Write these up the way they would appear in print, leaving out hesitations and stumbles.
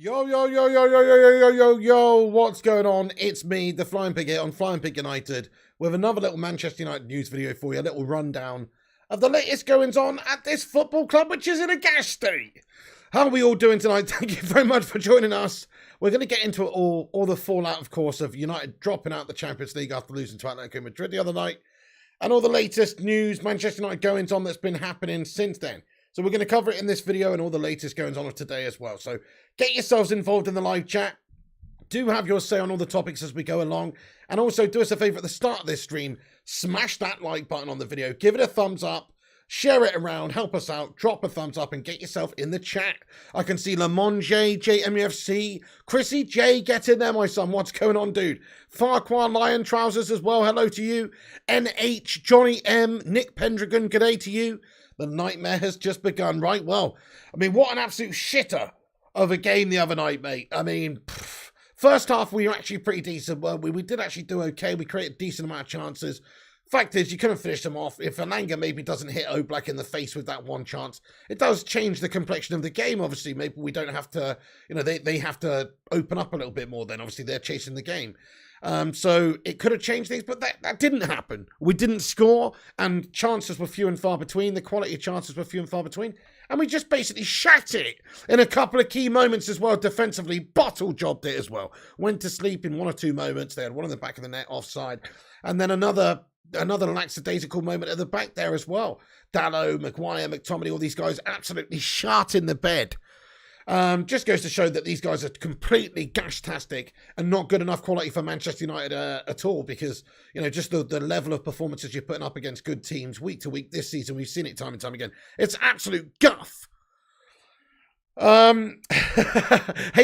Yo, yo, yo, yo, yo, yo, yo, yo, yo, yo, what's going on? It's me, the Flying Pig here on Flying Pig United, with another little Manchester United news video for you, a little rundown of the latest goings on at this football club, which is in a gas state. How are we all doing tonight? Thank you very much for joining us. We're going to get into it all the fallout, of course, of United dropping out the Champions League after losing to Atletico Madrid the other night, and all the latest news, Manchester United goings on that's been happening since then. So we're going to cover it in this video and all the latest goings on of today as well. So get yourselves involved in the live chat. Do have your say on all the topics as we go along. And also do us a favour at the start of this stream. Smash that like button on the video. Give it a thumbs up. Share it around. Help us out. Drop a thumbs up and get yourself in the chat. I can see Lamont J, JMUFC, Chrissy J, get in there, my son. What's going on, dude? Farquhar Lion Trousers as well. Hello to you. NH, Johnny M, Nick Pendragon, g'day to you. The nightmare has just begun, right? Well, I mean, what an absolute shitter of a game the other night, mate. I mean, first half, we were actually pretty decent. Well, we did actually do okay. We created a decent amount of chances. Fact is, you couldn't finish them off. If Ananga maybe doesn't hit Oblak in the face with that one chance, it does change the complexion of the game, obviously. Maybe we don't have to, you know, they have to open up a little bit more then. Obviously, they're chasing the game. So it could have changed things, but that didn't happen. We didn't score, and chances were few and far between. The quality of chances were few and far between. And we just basically shat it in a couple of key moments as well. Defensively, bottle jobbed it as well. Went to sleep in one or two moments. They had one in the back of the net offside. And then another lackadaisical moment at the back there as well. Dalot, Maguire, McTominay, all these guys absolutely shot in the bed. Just goes to show that these guys are completely gash-tastic and not good enough quality for Manchester United at all, because, you know, just the level of performances you're putting up against good teams week to week this season, we've seen it time and time again. It's absolute guff. Hey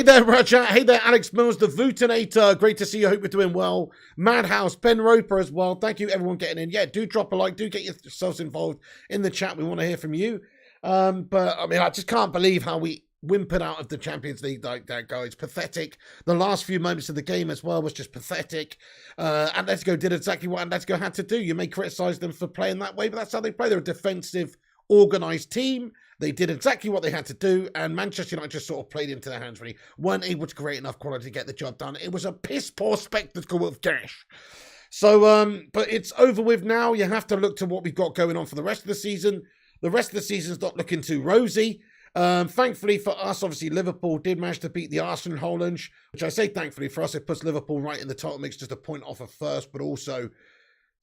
there, Raja. Hey there, Alex Mills, the Vutinator. Great to see you. Hope you're doing well. Madhouse, Ben Roper as well. Thank you, everyone, getting in. Yeah, do drop a like. Do get yourselves involved in the chat. We want to hear from you. But, I mean, I just can't believe how we whimpered out of the Champions League like that, guys. Pathetic. The last few moments of the game as well was just pathetic. Atletico did exactly what Atletico had to do. You may criticise them for playing that way, but that's how they play. They're a defensive, organised team. They did exactly what they had to do, and Manchester United just sort of played into their hands, really. Weren't able to create enough quality to get the job done. It was a piss-poor spectacle of gash. So, but it's over with now. You have to look to what we've got going on for the rest of the season. The rest of the season's not looking too rosy. Thankfully for us, obviously, Liverpool did manage to beat the Arsenal Holland, which I say thankfully for us, it puts Liverpool right in the title mix, just a point off of first, but also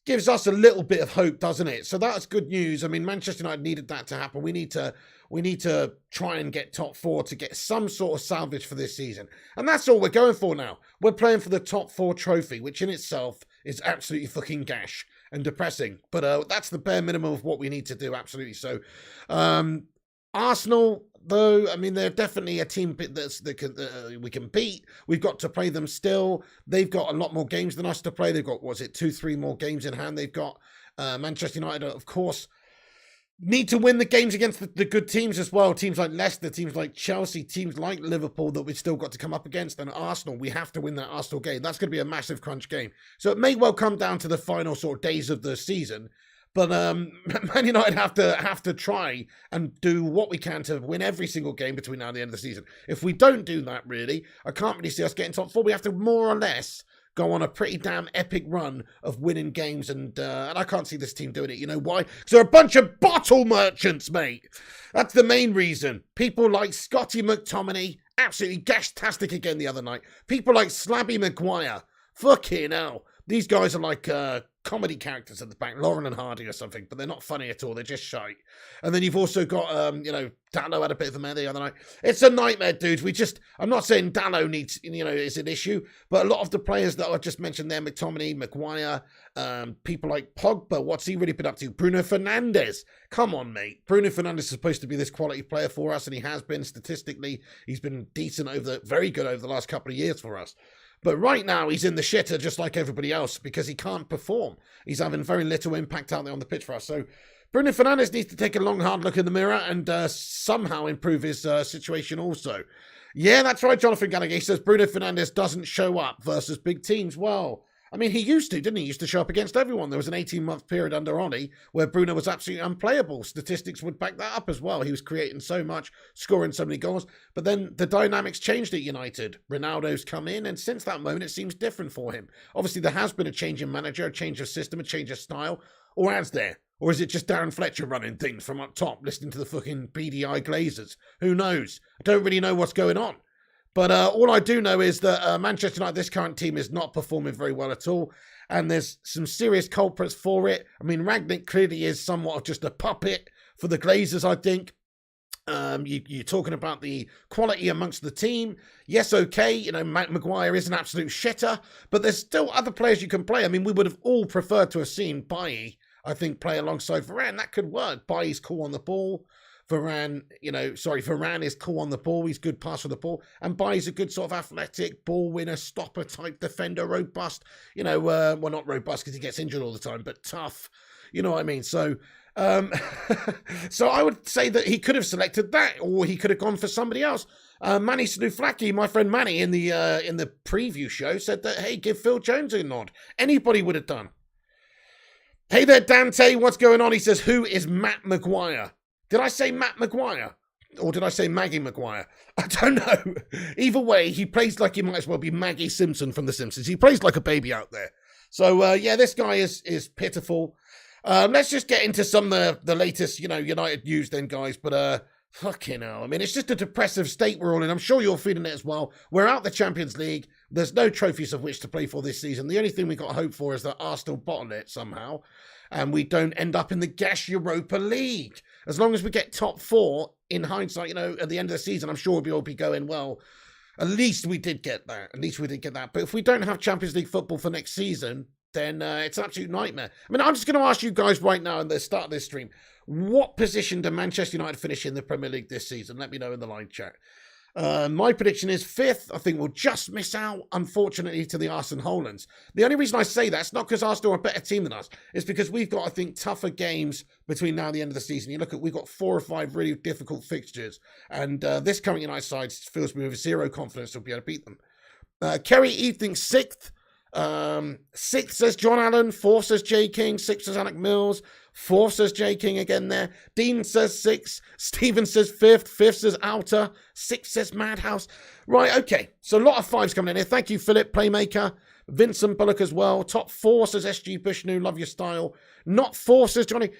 gives us a little bit of hope, doesn't it? So that's good news. I mean, Manchester United needed that to happen. We need to try and get top four to get some sort of salvage for this season. And that's all we're going for now. We're playing for the top four trophy, which in itself is absolutely fucking gash and depressing. But that's the bare minimum of what we need to do, absolutely. So, Arsenal, though, I mean, they're definitely a team that we can beat. We've got to play them still. They've got a lot more games than us to play. They've got, 2-3 more games in hand. They've got Manchester United, of course, need to win the games against the good teams as well. Teams like Leicester, teams like Chelsea, teams like Liverpool that we've still got to come up against. And Arsenal, we have to win that Arsenal game. That's going to be a massive crunch game. So it may well come down to the final sort of days of the season. But Man United have to try and do what we can to win every single game between now and the end of the season. If we don't do that, really, I can't really see us getting top four. We have to more or less go on a pretty damn epic run of winning games, and I can't see this team doing it. You know why? Because they're a bunch of bottle merchants, mate. That's the main reason. People like Scotty McTominay, absolutely gash-tastic again the other night. People like Slabby Maguire, fucking hell. These guys are like comedy characters at the back, Lauren and Hardy or something, but they're not funny at all. They're just shite. And then you've also got, Dalot had a bit of a mare the other night. It's a nightmare, dudes. I'm not saying Dalot needs, is an issue, but a lot of the players that I just mentioned there, McTominay, Maguire, people like Pogba, what's he really been up to? Bruno Fernandez. Come on, mate. Bruno Fernandez is supposed to be this quality player for us, and he has been statistically. He's been decent very good over the last couple of years for us. But right now, he's in the shitter just like everybody else because he can't perform. He's having very little impact out there on the pitch for us. So Bruno Fernandez needs to take a long, hard look in the mirror and somehow improve his situation also. Yeah, that's right, Jonathan Gallagher. He says Bruno Fernandez doesn't show up versus big teams. Well, I mean, he used to, didn't he? He used to show up against everyone. There was an 18-month period under Ollie where Bruno was absolutely unplayable. Statistics would back that up as well. He was creating so much, scoring so many goals. But then the dynamics changed at United. Ronaldo's come in, and since that moment, it seems different for him. Obviously, there has been a change in manager, a change of system, a change of style. Or has there? Or is it just Darren Fletcher running things from up top, listening to the fucking BDI Glazers? Who knows? I don't really know what's going on. But all I do know is that Manchester United, this current team, is not performing very well at all. And there's some serious culprits for it. I mean, Rangnick clearly is somewhat of just a puppet for the Glazers, I think. You're talking about the quality amongst the team. Yes, okay, you know, Maguire is an absolute shitter. But there's still other players you can play. I mean, we would have all preferred to have seen Bailly, I think, play alongside Varane. That could work. Bailly's cool on the ball. Varane is cool on the ball. He's good pass for the ball. And Bailly's a good sort of athletic, ball winner, stopper type defender, robust. You know, well, not robust because he gets injured all the time, but tough. You know what I mean? So, so I would say that he could have selected that, or he could have gone for somebody else. Manny Snuflaki, my friend Manny, in the preview show said that, hey, give Phil Jones a nod. Anybody would have done. Hey there, Dante, what's going on? He says, who is Matt Maguire? Did I say Matt Maguire? Or did I say Maggie Maguire? I don't know. Either way, he plays like he might as well be Maggie Simpson from The Simpsons. He plays like a baby out there. So, yeah, this guy is pitiful. Let's just get into some of the latest, you know, United news then, guys. But, fucking hell. I mean, it's just a depressive state we're all in. I'm sure you're feeling it as well. We're out the Champions League. There's no trophies of which to play for this season. The only thing we got to hope for is that Arsenal bottle it somehow, and we don't end up in the Gash Europa League. As long as we get top 4, in hindsight, you know, at the end of the season, I'm sure we'll be going, well, at least we did get that. But if we don't have Champions League football for next season, then it's an absolute nightmare. I mean, I'm just going to ask you guys right now at the start of this stream, what position do Manchester United finish in the Premier League this season? Let me know in the live chat. My prediction is 5th. I think we'll just miss out, unfortunately, to the Arsenal Hollands. The only reason I say that, it's not because Arsenal are a better team than us. It's because we've got, I think, tougher games between now and the end of the season. You look at, we've got 4 or 5 really difficult fixtures. And this current United side fills me with zero confidence we'll be able to beat them. Kerry E thinks 6th. 6th says John Allen, 4th says J King, 6th says Alec Mills, 4th says J King again there. Dean says 6th, Stephen says 5th, 5th says Outer, 6th says Madhouse. Right, okay, so a lot of 5s coming in here. Thank you, Philip, Playmaker, Vincent Bullock as well. Top 4 says SG Bushnu, love your style. Not 4 says Johnny.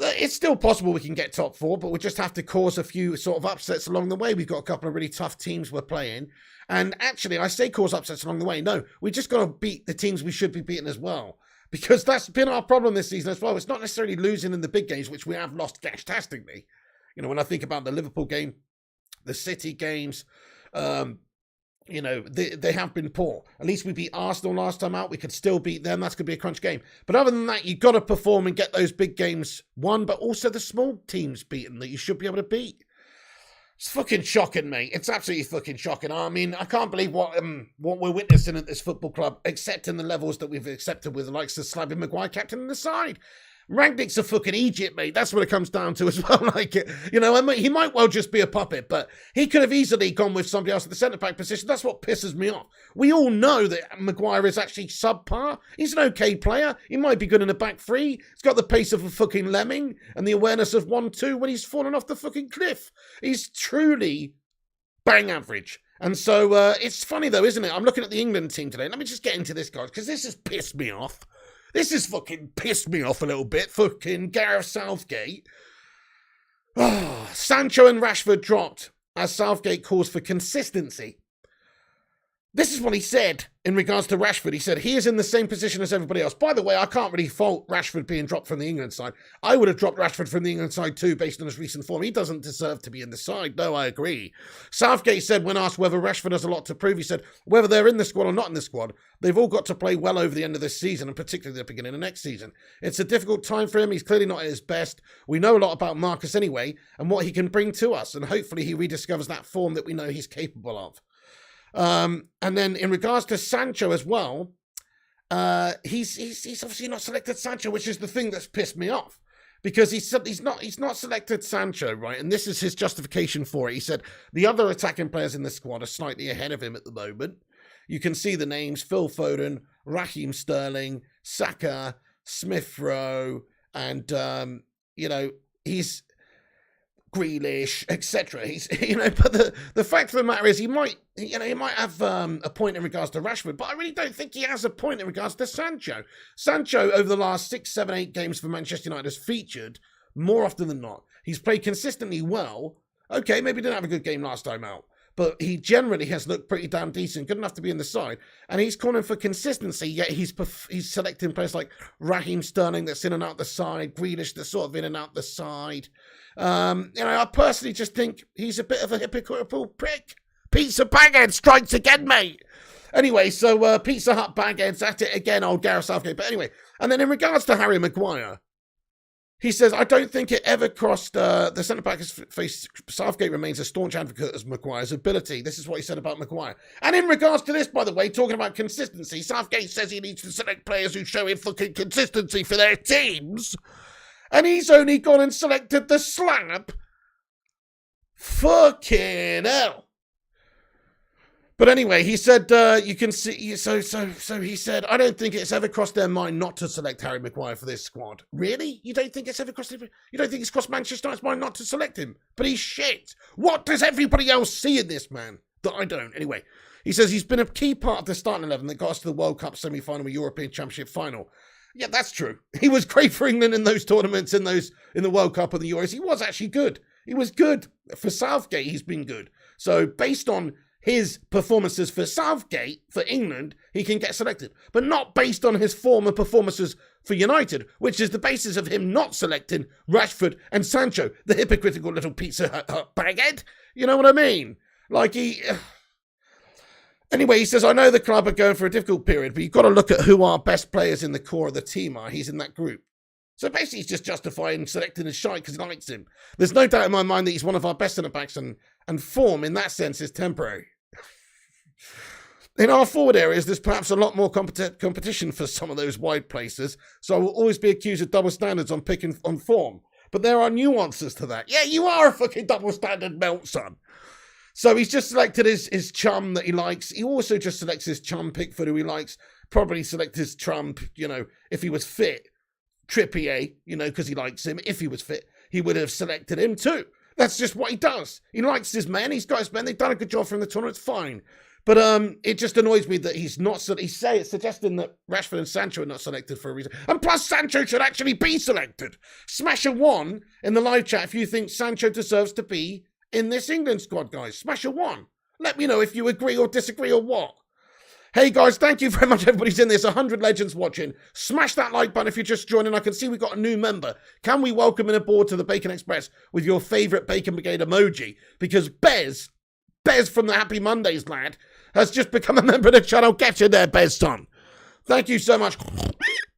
It's still possible we can get top 4, but we'll just have to cause a few sort of upsets along the way. We've got a couple of really tough teams we're playing. And actually, I say cause upsets along the way. No, we just got to beat the teams we should be beating as well. Because that's been our problem this season as well. It's not necessarily losing in the big games, which we have lost fantastically. You know, when I think about the Liverpool game, the City games, you know, they have been poor. At least we beat Arsenal last time out. We could still beat them. That's going to be a crunch game. But other than that, you've got to perform and get those big games won, but also the small teams beaten that you should be able to beat. It's fucking shocking, mate. It's absolutely fucking shocking. I mean, I can't believe what we're witnessing at this football club, except in the levels that we've accepted with the likes of Slavin Maguire captaining the side. Rangnick's a fucking Egypt, mate. That's what it comes down to as well. Like, you know, I mean, he might well just be a puppet, but he could have easily gone with somebody else at the centre-back position. That's what pisses me off. We all know that Maguire is actually subpar. He's an okay player. He might be good in a back three. He's got the pace of a fucking lemming and the awareness of 1-2 when he's fallen off the fucking cliff. He's truly bang average. And so it's funny, though, isn't it? I'm looking at the England team today. Let me just get into this, guys, because this has pissed me off. This has fucking pissed me off a little bit. Fucking Gareth Southgate. Oh, Sancho and Rashford dropped as Southgate calls for consistency. This is what he said in regards to Rashford. He said, he is in the same position as everybody else. By the way, I can't really fault Rashford being dropped from the England side. I would have dropped Rashford from the England side too, based on his recent form. He doesn't deserve to be in the side. No, I agree. Southgate said, when asked whether Rashford has a lot to prove, he said, whether they're in the squad or not in the squad, they've all got to play well over the end of this season, and particularly the beginning of next season. It's a difficult time for him. He's clearly not at his best. We know a lot about Marcus anyway, and what he can bring to us, and hopefully he rediscovers that form that we know he's capable of. And then in regards to Sancho as well, he's obviously not selected Sancho, which is the thing that's pissed me off, because he's not selected Sancho, right? And this is his justification for it. He said the other attacking players in the squad are slightly ahead of him at the moment. You can see the names: Phil Foden, Raheem Sterling, Saka, Smith Rowe, and, he's Grealish, etc. He's, but the fact of the matter is he might have a point in regards to Rashford, but I really don't think he has a point in regards to Sancho. Sancho, over the last 6, 7, 8 games for Manchester United, has featured more often than not. He's played consistently well. Okay, maybe he didn't have a good game last time out, but he generally has looked pretty damn decent, good enough to be in the side. And he's calling for consistency, yet he's selecting players like Raheem Sterling that's in and out the side, Grealish that's sort of in and out the side. I personally just think he's a bit of a hypocritical prick. Pizza Baghead strikes again, mate. Anyway, so Pizza Hut Baghead's at it again, old Gareth Southgate. But anyway, and then in regards to Harry Maguire, he says, I don't think it ever crossed the centre-back's face. Southgate remains a staunch advocate of Maguire's ability. This is what he said about Maguire. And in regards to this, by the way, talking about consistency, Southgate says he needs to select players who show him fucking consistency for their teams. And he's only gone and selected the slab. Fucking hell. But anyway, he said, you can see, so he said, I don't think it's ever crossed their mind not to select Harry Maguire for this squad. Really? You don't think it's ever crossed, you don't think it's crossed Manchester United's mind not to select him? But he's shit. What does everybody else see in this man that I don't? Anyway, he says he's been a key part of the starting 11 that got us to the World Cup semi-final and European Championship final. Yeah, that's true. He was great for England in those tournaments, in the World Cup and the Euros. He was actually good. He was good. For Southgate, he's been good. So based on his performances for Southgate, for England, he can get selected. But not based on his former performances for United, which is the basis of him not selecting Rashford and Sancho, the hypocritical little Pizza Hut baghead. You know what I mean? Like Anyway, he says, I know the club are going for a difficult period, but you've got to look at who our best players in the core of the team are. He's in that group. So basically, he's just justifying selecting his shite because he likes him. There's no doubt in my mind that he's one of our best centre-backs, and form in that sense is temporary. In our forward areas, there's perhaps a lot more competition for some of those wide places, so I will always be accused of double standards on picking on form. But there are nuances to that. Yeah, you are a fucking double standard melt, son. So he's just selected his chum that he likes. He also just selects his chum Pickford, who he likes. Probably select his chum, if he was fit. Trippier, because he likes him. If he was fit, he would have selected him too. That's just what he does. He likes his men. He's got his men. They've done a good job for him in the tournament. It's fine. But it just annoys me that he's not. He's suggesting that Rashford and Sancho are not selected for a reason. And plus, Sancho should actually be selected. Smash a 1 in the live chat if you think Sancho deserves to be in this England squad, guys. Smash a 1. Let me know if you agree or disagree or what. Hey guys, thank you very much. Everybody's in this. 100 legends watching. Smash that like button if you're just joining. I can see we've got a new member. Can we welcome him aboard to the Bacon Express with your favourite Bacon Brigade emoji? Because Bez from the Happy Mondays lad, has just become a member of the channel. Get you there, Bez son. Thank you so much.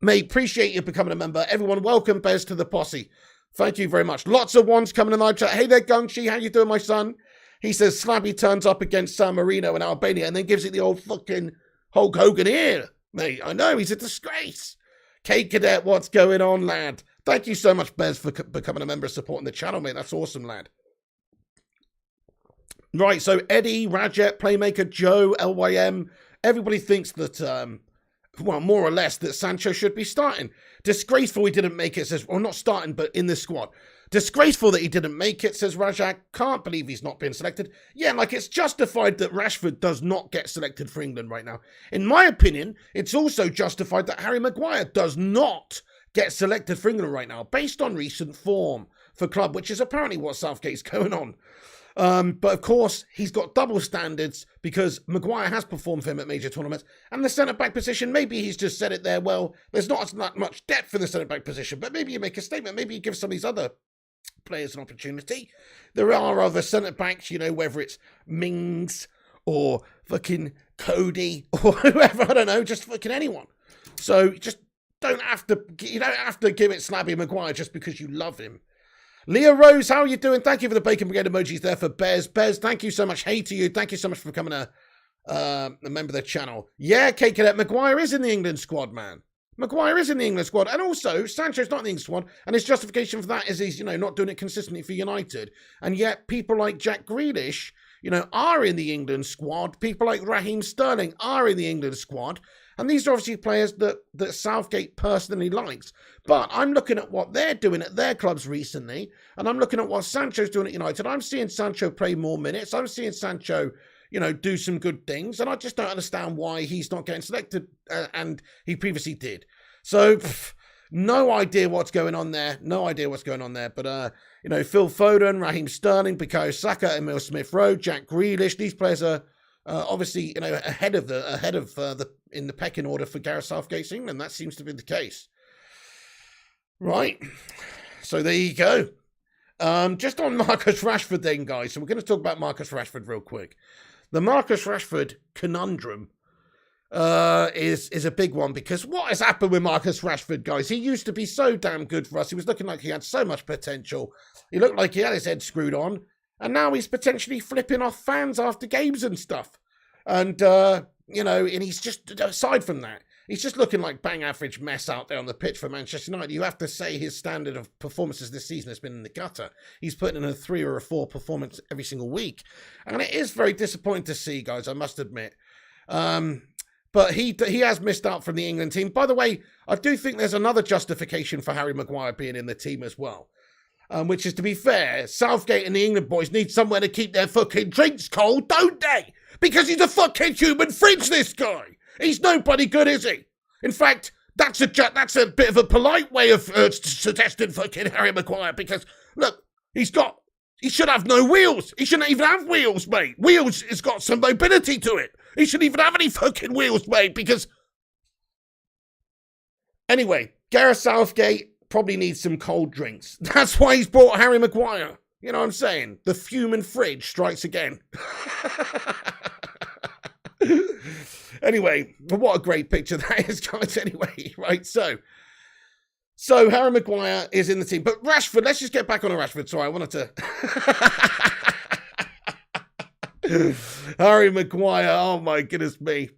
Mate, appreciate you becoming a member. Everyone, welcome Bez to the posse. Thank you very much. Lots of ones coming in live chat. Hey there, Gunshi. How you doing, my son? He says Slabby turns up against San Marino in Albania and then gives it the old fucking Hulk Hogan ear. Mate, I know, he's a disgrace. Kate Cadet, what's going on, lad? Thank you so much, Bez, for becoming a member of supporting the channel, mate. That's awesome, lad. Right, so Eddie, Rajet, Playmaker, Joe, LYM, everybody thinks that, more or less, that Sancho should be starting. Disgraceful he didn't make it, says, well, not starting, but in this squad. Disgraceful that he didn't make it, says Rajak. Can't believe he's not been selected. Yeah, like it's justified that Rashford does not get selected for England right now. In my opinion, it's also justified that Harry Maguire does not get selected for England right now, based on recent form for club, which is apparently what Southgate's going on. But of course, he's got double standards because Maguire has performed for him at major tournaments. And the centre-back position, maybe he's just said it there, well, there's not that much depth in the centre-back position, but maybe you make a statement. Maybe you give some of these other players an opportunity. There are other centre-backs, whether it's Mings or fucking Cody or whoever, I don't know, just fucking anyone. So you don't have to give it Slabby Maguire just because you love him. Leah Rose, how are you doing? Thank you for the Bacon Brigade emojis there for Bez. Bez, thank you so much. Hey to you. Thank you so much for becoming a member of the channel. Yeah, Kate Cadet, Maguire is in the England squad, man. Maguire is in the England squad. And also, Sancho's not in the England squad. And his justification for that is he's, not doing it consistently for United. And yet people like Jack Grealish, are in the England squad. People like Raheem Sterling are in the England squad. And these are obviously players that Southgate personally likes. But I'm looking at what they're doing at their clubs recently, and I'm looking at what Sancho's doing at United. I'm seeing Sancho play more minutes. I'm seeing Sancho, do some good things. And I just don't understand why he's not getting selected, and he previously did. So, no idea what's going on there. No idea what's going on there. But, Phil Foden, Raheem Sterling, Bukayo Saka, Emil Smith-Rowe, Jack Grealish. These players are obviously, ahead of in the pecking order for Gareth Southgate's England. That seems to be the case. Right. So there you go. Just on Marcus Rashford then, guys. So we're going to talk about Marcus Rashford real quick. The Marcus Rashford conundrum is a big one, because what has happened with Marcus Rashford, guys? He used to be so damn good for us. He was looking like he had so much potential. He looked like he had his head screwed on, and now he's potentially flipping off fans after games and stuff. And and he's just, aside from that, he's just looking like bang average mess out there on the pitch for Manchester United. You have to say his standard of performances this season has been in the gutter. He's putting in a 3 or a 4 performance every single week, and it is very disappointing to see, guys, I must admit. But he has missed out from the England team. By the way, I do think there's another justification for Harry Maguire being in the team as well. Which is, to be fair, Southgate and the England boys need somewhere to keep their fucking drinks cold, don't they? Because he's a fucking human fridge, this guy. He's nobody good, is he? In fact, that's a bit of a polite way of suggesting fucking Harry Maguire, because, look, he should have no wheels. He shouldn't even have wheels, mate. Wheels has got some mobility to it. He shouldn't even have any fucking wheels, mate, because... Anyway, Gareth Southgate probably needs some cold drinks. That's why he's brought Harry Maguire. You know what I'm saying? The human fridge strikes again. Anyway, what a great picture that is, guys. Anyway, right, so Harry Maguire is in the team. But Rashford, let's just get back on Rashford. Sorry, I wanted to... Harry Maguire, oh my goodness me.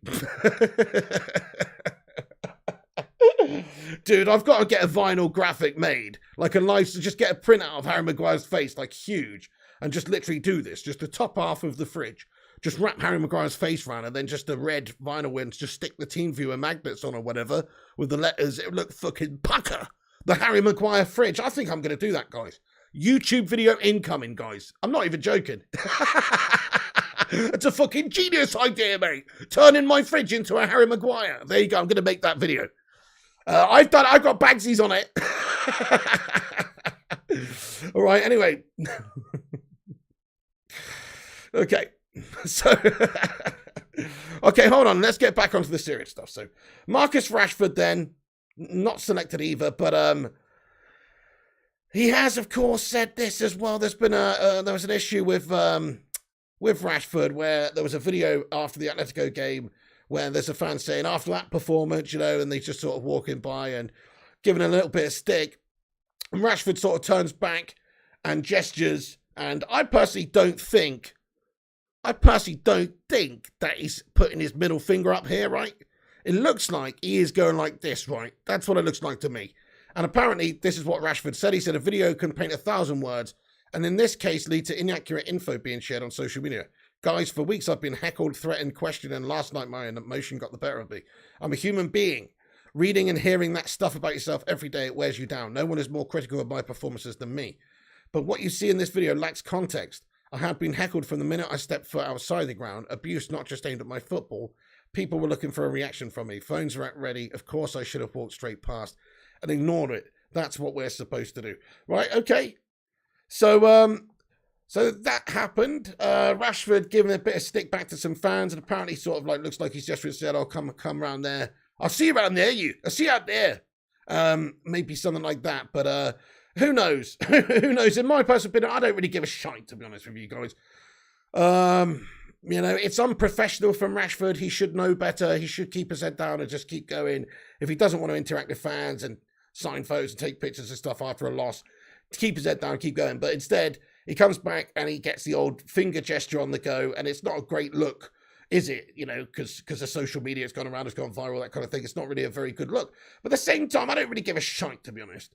Dude, I've got to get a vinyl graphic made, like a live, just get a printout of Harry Maguire's face, like huge, and just literally do this, just the top half of the fridge. Just wrap Harry Maguire's face around, and then just a red vinyl and just stick the Team Viewer magnets on or whatever with the letters. It would look fucking pucker. The Harry Maguire fridge. I think I'm going to do that, guys. YouTube video incoming, guys. I'm not even joking. It's a fucking genius idea, mate. Turning my fridge into a Harry Maguire. There you go. I'm going to make that video. I've got Bagsies on it. All right. Anyway. Okay. So, okay, hold on. Let's get back onto the serious stuff. So, Marcus Rashford then, not selected either, but he has, of course, said this as well. There's been there was an issue with Rashford where there was a video after the Atletico game where there's a fan saying after that performance, and they just sort of walking by and giving a little bit of stick. And Rashford sort of turns back and gestures, and I personally don't think that he's putting his middle finger up here, right? It looks like he is going like this, right? That's what it looks like to me. And apparently, this is what Rashford said. He said, a video can paint 1,000 words, and in this case, lead to inaccurate info being shared on social media. Guys, for weeks I've been heckled, threatened, questioned, and last night my emotion got the better of me. I'm a human being. Reading and hearing that stuff about yourself every day, it wears you down. No one is more critical of my performances than me. But what you see in this video lacks context. I had been heckled from the minute I stepped foot outside the ground. Abuse not just aimed at my football. People were looking for a reaction from me. Phones were at ready. Of course I should have walked straight past and ignored it. That's what we're supposed to do. Right, okay. So that happened. Rashford giving a bit of stick back to some fans, and apparently sort of like looks like he's just said, "Oh, come around there. I'll see you around there, you. I'll see you out there." Maybe something like that, but who knows? Who knows? In my personal opinion, I don't really give a shite, to be honest with you guys. It's unprofessional from Rashford. He should know better. He should keep his head down and just keep going. If he doesn't want to interact with fans and sign photos and take pictures and stuff after a loss, to keep his head down and keep going. But instead, he comes back and he gets the old finger gesture on the go, and it's not a great look, is it? Because the social media has gone around, it's gone viral, that kind of thing. It's not really a very good look. But at the same time, I don't really give a shite, to be honest.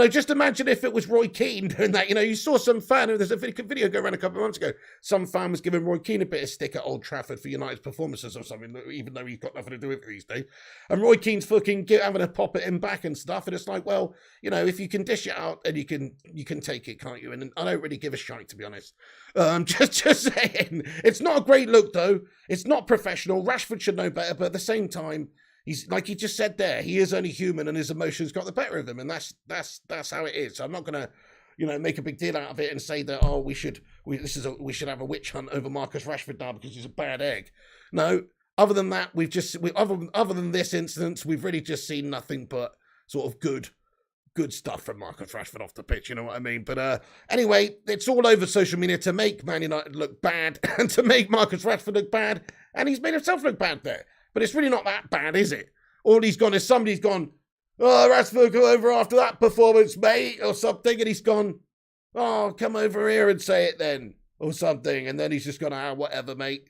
Just imagine if it was Roy Keane doing that. You saw some fan, there's a video go around a couple of months ago. Some fan was giving Roy Keane a bit of stick at Old Trafford for United's performances or something, even though he's got nothing to do with it these days. And Roy Keane's fucking having a pop at him back and stuff. And it's like, well, if you can dish it out and you can take it, can't you? And I don't really give a shite, to be honest. Just saying. It's not a great look, though. It's not professional. Rashford should know better, but at the same time, he's like he just said there, he is only human and his emotions got the better of him. And that's how it is. So I'm not going to, make a big deal out of it and say that, we should have a witch hunt over Marcus Rashford now because he's a bad egg. No, other than that, other than this instance, we've really just seen nothing but sort of good stuff from Marcus Rashford off the pitch, you know what I mean? But anyway, it's all over social media to make Man United look bad and to make Marcus Rashford look bad. And he's made himself look bad there. But it's really not that bad, is it? All he's gone is somebody's gone, Rashford, go over after that performance, mate, or something. And he's gone, come over here and say it then, or something. And then he's just gone, whatever, mate.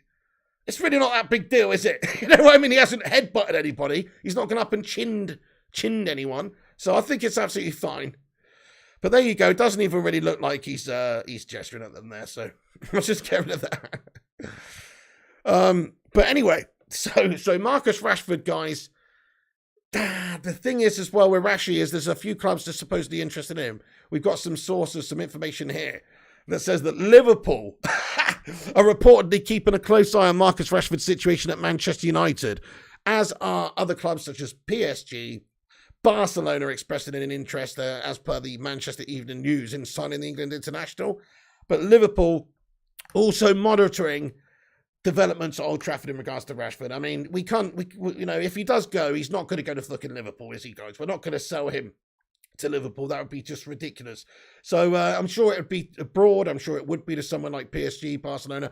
It's really not that big deal, is it? You know what I mean? He hasn't headbutted anybody. He's not gone up and chinned anyone. So I think it's absolutely fine. But there you go. It doesn't even really look like he's gesturing at them there. So let's just get rid of that. But anyway. So Marcus Rashford, guys, the thing is as well with Rashi is there's a few clubs that are supposedly interested in him. We've got some sources, some information here that says that Liverpool are reportedly keeping a close eye on Marcus Rashford's situation at Manchester United, as are other clubs such as PSG. Barcelona expressing an interest, as per the Manchester Evening News, in signing the England international. But Liverpool also monitoring developments at Old Trafford in regards to Rashford. I mean, if he does go, he's not going to go to fucking Liverpool, is he, guys? We're not going to sell him to Liverpool. That would be just ridiculous. So I'm sure it would be abroad. I'm sure it would be to someone like PSG, Barcelona.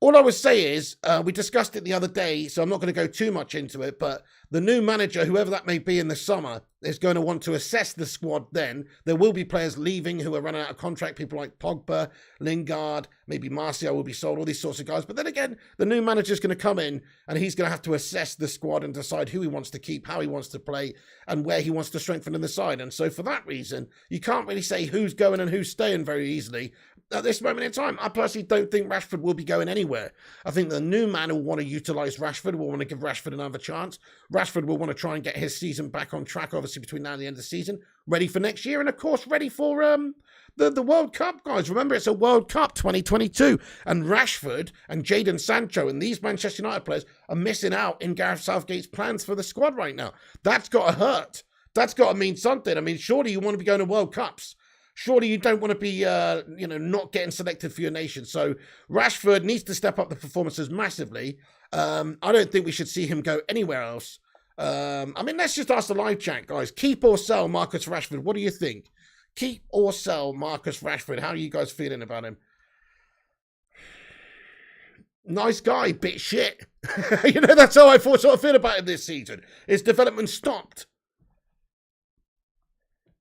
All I would say is, we discussed it the other day, so I'm not going to go too much into it, but the new manager, whoever that may be in the summer, is going to want to assess the squad then. There will be players leaving who are running out of contract, people like Pogba, Lingard, maybe Martial will be sold, all these sorts of guys. But then again, the new manager is going to come in and he's going to have to assess the squad and decide who he wants to keep, how he wants to play, and where he wants to strengthen in the side. And so for that reason, you can't really say who's going and who's staying very easily at this moment in time. I personally don't think Rashford will be going anywhere. I think the new man will want to utilise Rashford, will want to give Rashford another chance. Rashford will want to try and get his season back on track, obviously, between now and the end of the season, ready for next year, and of course, ready for the World Cup, guys. Remember, it's a World Cup 2022, and Rashford and Jadon Sancho and these Manchester United players are missing out in Gareth Southgate's plans for the squad right now. That's got to hurt. That's got to mean something. I mean, surely you want to be going to World Cups. Surely you don't want to be, not getting selected for your nation. So Rashford needs to step up the performances massively. I don't think we should see him go anywhere else. Let's just ask the live chat, guys. Keep or sell Marcus Rashford? What do you think? Keep or sell Marcus Rashford? How are you guys feeling about him? Nice guy, bit shit. That's how I sort of feel about him this season. His development stopped.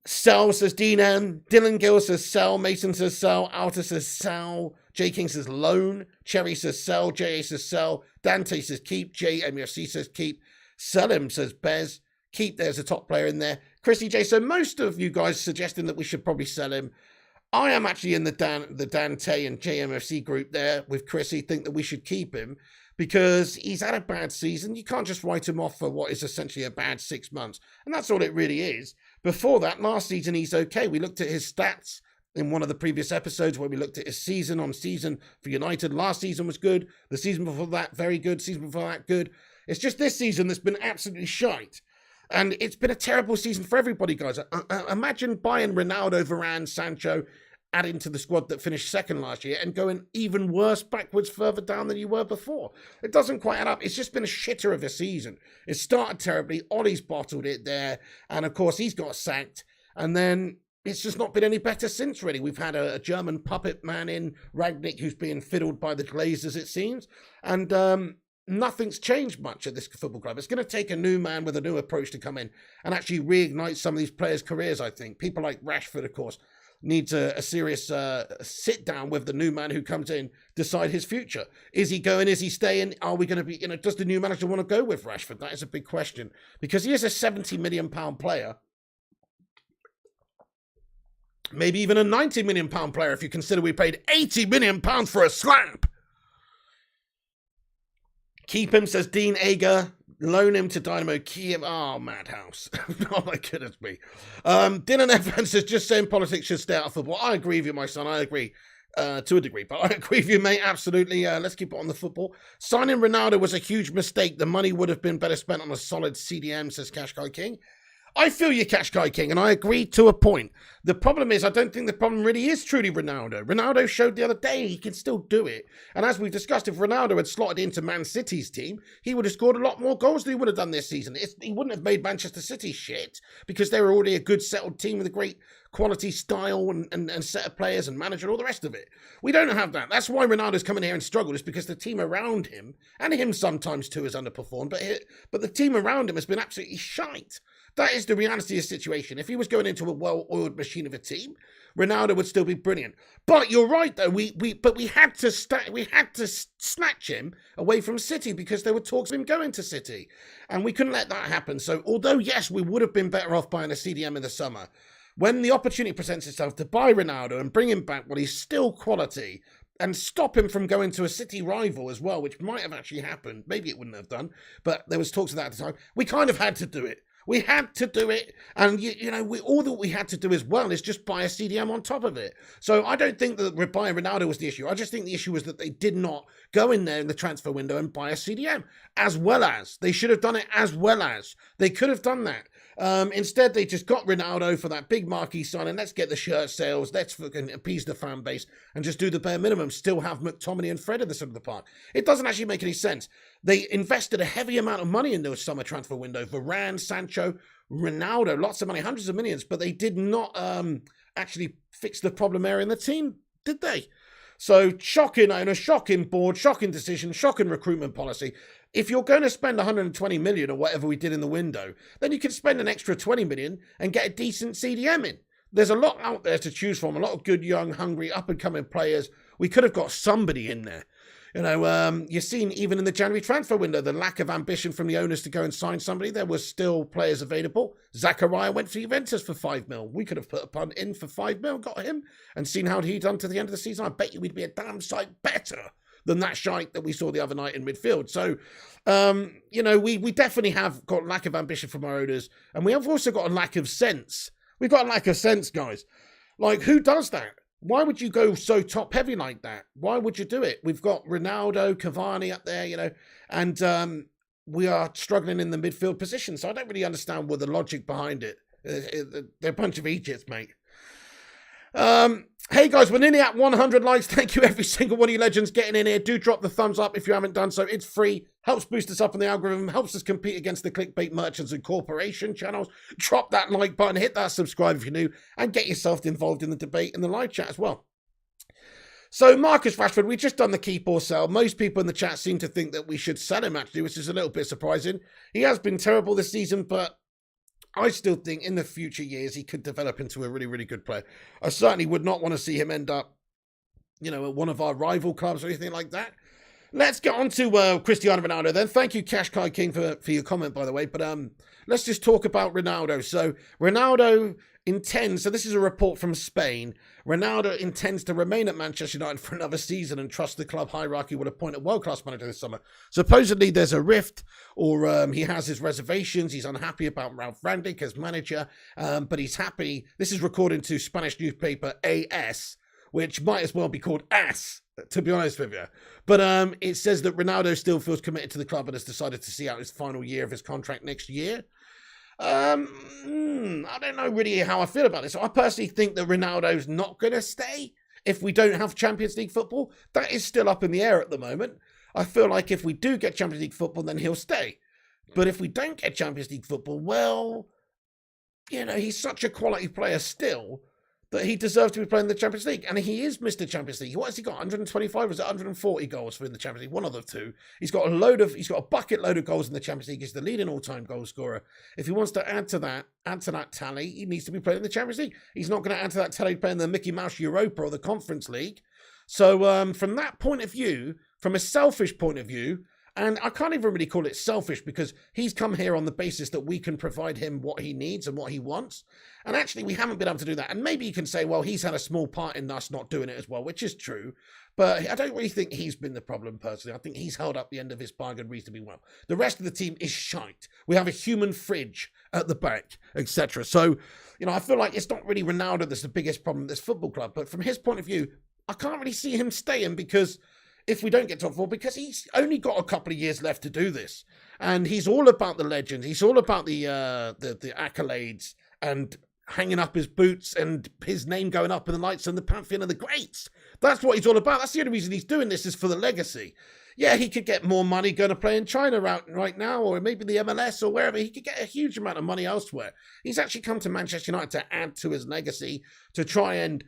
Sell, says Dean M. Dylan Gill says sell. Mason says sell. Alta says sell. J King says loan. Cherry says sell. JA says sell. Dante says keep. JMFC says keep. Sell him, says Bez. Keep, there's a top player in there. Chrissy J. So most of you guys suggesting that we should probably sell him. I am actually in the Dante and JMFC group there with Chrissy. Think that we should keep him because he's had a bad season. You can't just write him off for what is essentially a bad 6 months. And that's all it really is. Before that, last season, he's okay. We looked at his stats in one of the previous episodes where we looked at his season on season for United. Last season was good. The season before that, very good. Season before that, good. It's just this season that's been absolutely shite. And it's been a terrible season for everybody, guys. Imagine buying Ronaldo, Varane, Sancho, adding to the squad that finished second last year and going even worse backwards further down than you were before. It doesn't quite add up. It's just been a shitter of a season. It started terribly. Ollie's bottled it there. And, of course, he's got sacked. And then it's just not been any better since, really. We've had a German puppet man in, Rangnick, who's being fiddled by the Glazers, it seems. And nothing's changed much at this football club. It's going to take a new man with a new approach to come in and actually reignite some of these players' careers, I think. People like Rashford, of course, needs a serious sit down with the new man who comes in, decide his future. Is he going? Is he staying? Are we going to be, does the new manager want to go with Rashford? That is a big question because he is a £70 million player. Maybe even a £90 million player if you consider we paid £80 million for a slap. Keep him, says Dean Ager. Loan him to Dynamo Kiev. Oh, madhouse. Oh, my goodness me. Dylan Evans says, just saying politics should stay out of football. I agree with you, my son. I agree. To a degree, but I agree with you, mate. Absolutely. Let's keep it on the football. Signing Ronaldo was a huge mistake. The money would have been better spent on a solid CDM, says Kashkai King. I feel you, Kashkai King, and I agree to a point. The problem is, I don't think the problem really is truly Ronaldo. Ronaldo showed the other day he can still do it. And as we've discussed, if Ronaldo had slotted into Man City's team, he would have scored a lot more goals than he would have done this season. He wouldn't have made Manchester City shit because they were already a good settled team with a great quality style and set of players and manager and all the rest of it. We don't have that. That's why Ronaldo's coming here and struggled, is because the team around him, and him sometimes too, has underperformed, but the team around him has been absolutely shite. That is the reality of the situation. If he was going into a well-oiled machine of a team, Ronaldo would still be brilliant. But you're right, though. We had to snatch him away from City because there were talks of him going to City, and we couldn't let that happen. So, although yes, we would have been better off buying a CDM in the summer, when the opportunity presents itself to buy Ronaldo and bring him back while he's still quality, and stop him from going to a City rival as well, which might have actually happened. Maybe it wouldn't have done, but there was talks of that at the time. We kind of had to do it. We had to do it, and all that we had to do as well is just buy a CDM on top of it. So I don't think that buying Ronaldo was the issue. I just think the issue was that they did not go in there in the transfer window and buy a CDM, as well as. They should have done it as well as. They could have done that. Instead, they just got Ronaldo for that big marquee signing. Let's get the shirt sales. Let's fucking appease the fan base and just do the bare minimum. Still have McTominay and Fred in the centre of the park. It doesn't actually make any sense. They invested a heavy amount of money in those summer transfer window. Varane, Sancho, Ronaldo, lots of money, hundreds of millions, but they did not actually fix the problem area in the team, did they? So shocking owner, shocking board, shocking decision, shocking recruitment policy. If you're going to spend 120 million or whatever we did in the window, then you can spend an extra 20 million and get a decent CDM in. There's a lot out there to choose from, a lot of good, young, hungry, up-and-coming players. We could have got somebody in there. You've seen even in the January transfer window, the lack of ambition from the owners to go and sign somebody. There were still players available. Zakaria went for Juventus for 5 mil. We could have put a punt in for 5 mil, got him, and seen how he'd done to the end of the season. I bet you we'd be a damn sight better than that shite that we saw the other night in midfield. So, we definitely have got lack of ambition from our owners, and we have also got a lack of sense. We've got a lack of sense, guys. Like, who does that? Why would you go so top-heavy like that? Why would you do it? We've got Ronaldo, Cavani up there, and we are struggling in the midfield position, so I don't really understand what the logic behind it. They're a bunch of idiots, mate. Hey guys, we're nearly at 100 likes. Thank you every single one of you legends getting in here. Do drop the thumbs up if you haven't done so. It's free, helps boost us up in the algorithm, helps us compete against the clickbait merchants and corporation channels. Drop that like button, hit that subscribe if you're new, and get yourself involved in the debate and the live chat as well. So Marcus Rashford, we've just done the keep or sell. Most people in the chat seem to think that we should sell him actually, which is a little bit surprising. He has been terrible this season, but I still think in the future years he could develop into a really, really good player. I certainly would not want to see him end up, at one of our rival clubs or anything like that. Let's get on to Cristiano Ronaldo then. Thank you, Kashkai King, for your comment, by the way. But let's just talk about Ronaldo. So Ronaldo intends, so this is a report from Spain, Ronaldo intends to remain at Manchester United for another season and trust the club hierarchy will appoint a world-class manager this summer. Supposedly there's a rift, or he has his reservations. He's unhappy about Ralph Rangnick as manager, but he's happy. This is according to Spanish newspaper AS, which might as well be called AS, to be honest with you. But it says that Ronaldo still feels committed to the club and has decided to see out his final year of his contract next year. I don't know really how I feel about this. I personally think that Ronaldo's not going to stay if we don't have Champions League football. That is still up in the air at the moment. I feel like if we do get Champions League football, then he'll stay. But if we don't get Champions League football, well, he's such a quality player still that he deserves to be playing the Champions League. And he is Mr. Champions League. What has he got? 125 or is it 140 goals for in the Champions League? One of the two. He's got a bucket load of goals in the Champions League. He's the leading all-time goal scorer. If he wants to add to that tally, he needs to be playing in the Champions League. He's not going to add to that tally playing the Mickey Mouse Europa or the Conference League. So from that point of view, from a selfish point of view, And I can't even really call it selfish because he's come here on the basis that we can provide him what he needs and what he wants. And actually, we haven't been able to do that. And maybe you can say, well, he's had a small part in us not doing it as well, which is true. But I don't really think he's been the problem personally. I think he's held up the end of his bargain reasonably well. The rest of the team is shite. We have a human fridge at the back, etc. So, I feel like it's not really Ronaldo that's the biggest problem at this football club. But from his point of view, I can't really see him staying because if we don't get top 4, because he's only got a couple of years left to do this. And he's all about the legends. He's all about the accolades and hanging up his boots and his name going up in the lights and the pantheon of the greats. That's what he's all about. That's the only reason he's doing this is for the legacy. Yeah, he could get more money going to play in China right now, or maybe the MLS or wherever. He could get a huge amount of money elsewhere. He's actually come to Manchester United to add to his legacy, to try and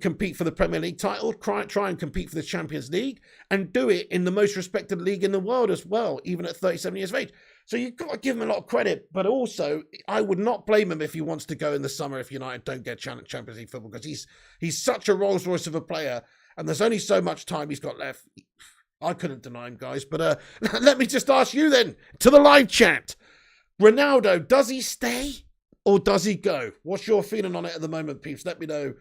compete for the Premier League title, try and compete for the Champions League, and do it in the most respected league in the world as well, even at 37 years of age. So you've got to give him a lot of credit, but also I would not blame him if he wants to go in the summer if United don't get Champions League football, because he's such a Rolls Royce of a player, and there's only so much time he's got left. I couldn't deny him, guys, but let me just ask you then, to the live chat, Ronaldo, does he stay or does he go? What's your feeling on it at the moment, peeps? Let me know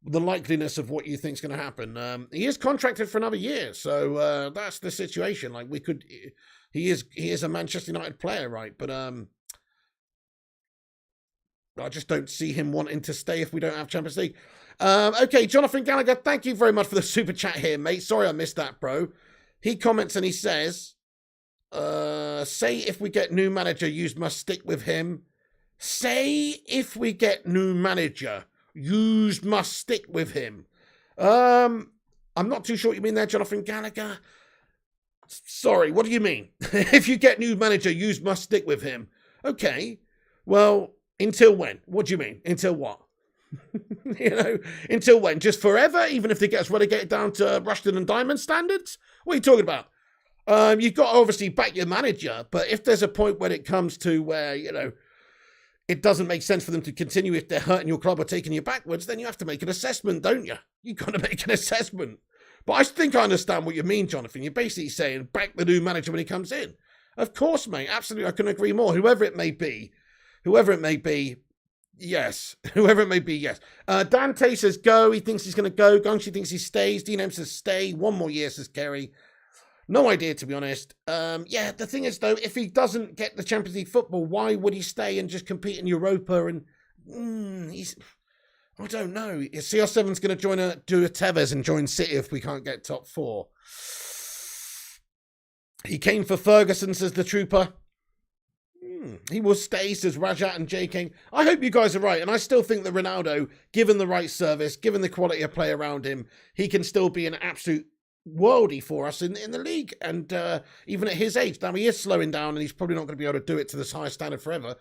the likeliness of what you think is going to happen. He is contracted for another year, so that's the situation. Like he is a Manchester United player, right? But I just don't see him wanting to stay if we don't have Champions League. Okay, Jonathan Gallagher, thank you very much for the super chat here, mate. Sorry I missed that, bro. He comments and he says, say if we get new manager, you must stick with him. Say if we get new manager, you must stick with him. I'm not too sure what you mean there, Jonathan Gallagher. Sorry, what do you mean? If you get new manager, you must stick with him. Okay, well, until when? What do you mean? Until what? Until when? Just forever? Even if they get us relegated down to Rushden and Diamond standards? What are you talking about? You've got to obviously back your manager, but if there's a point when it comes to where, it doesn't make sense for them to continue if they're hurting your club or taking you backwards, then you have to make an assessment, don't you? You've got to make an assessment. But I think I understand what you mean, Jonathan. You're basically saying back the new manager when he comes in. Of course, mate. Absolutely. I couldn't agree more. Whoever it may be, yes. Whoever it may be, yes. Dante says go. He thinks he's going to go. Gungshi thinks he stays. Dean M says stay. 1 more year, says Kerry. No idea, to be honest. Yeah, the thing is, though, if he doesn't get the Champions League football, why would he stay and just compete in Europa? And I don't know. CR7's going to do a Tevez and join City if we can't get top 4. He came for Ferguson, says the trooper. He will stay, says Rajat and J King. I hope you guys are right. And I still think that Ronaldo, given the right service, given the quality of play around him, he can still be an absolute worldie for us in the league. And even at his age, now he is slowing down and he's probably not going to be able to do it to this high standard forever.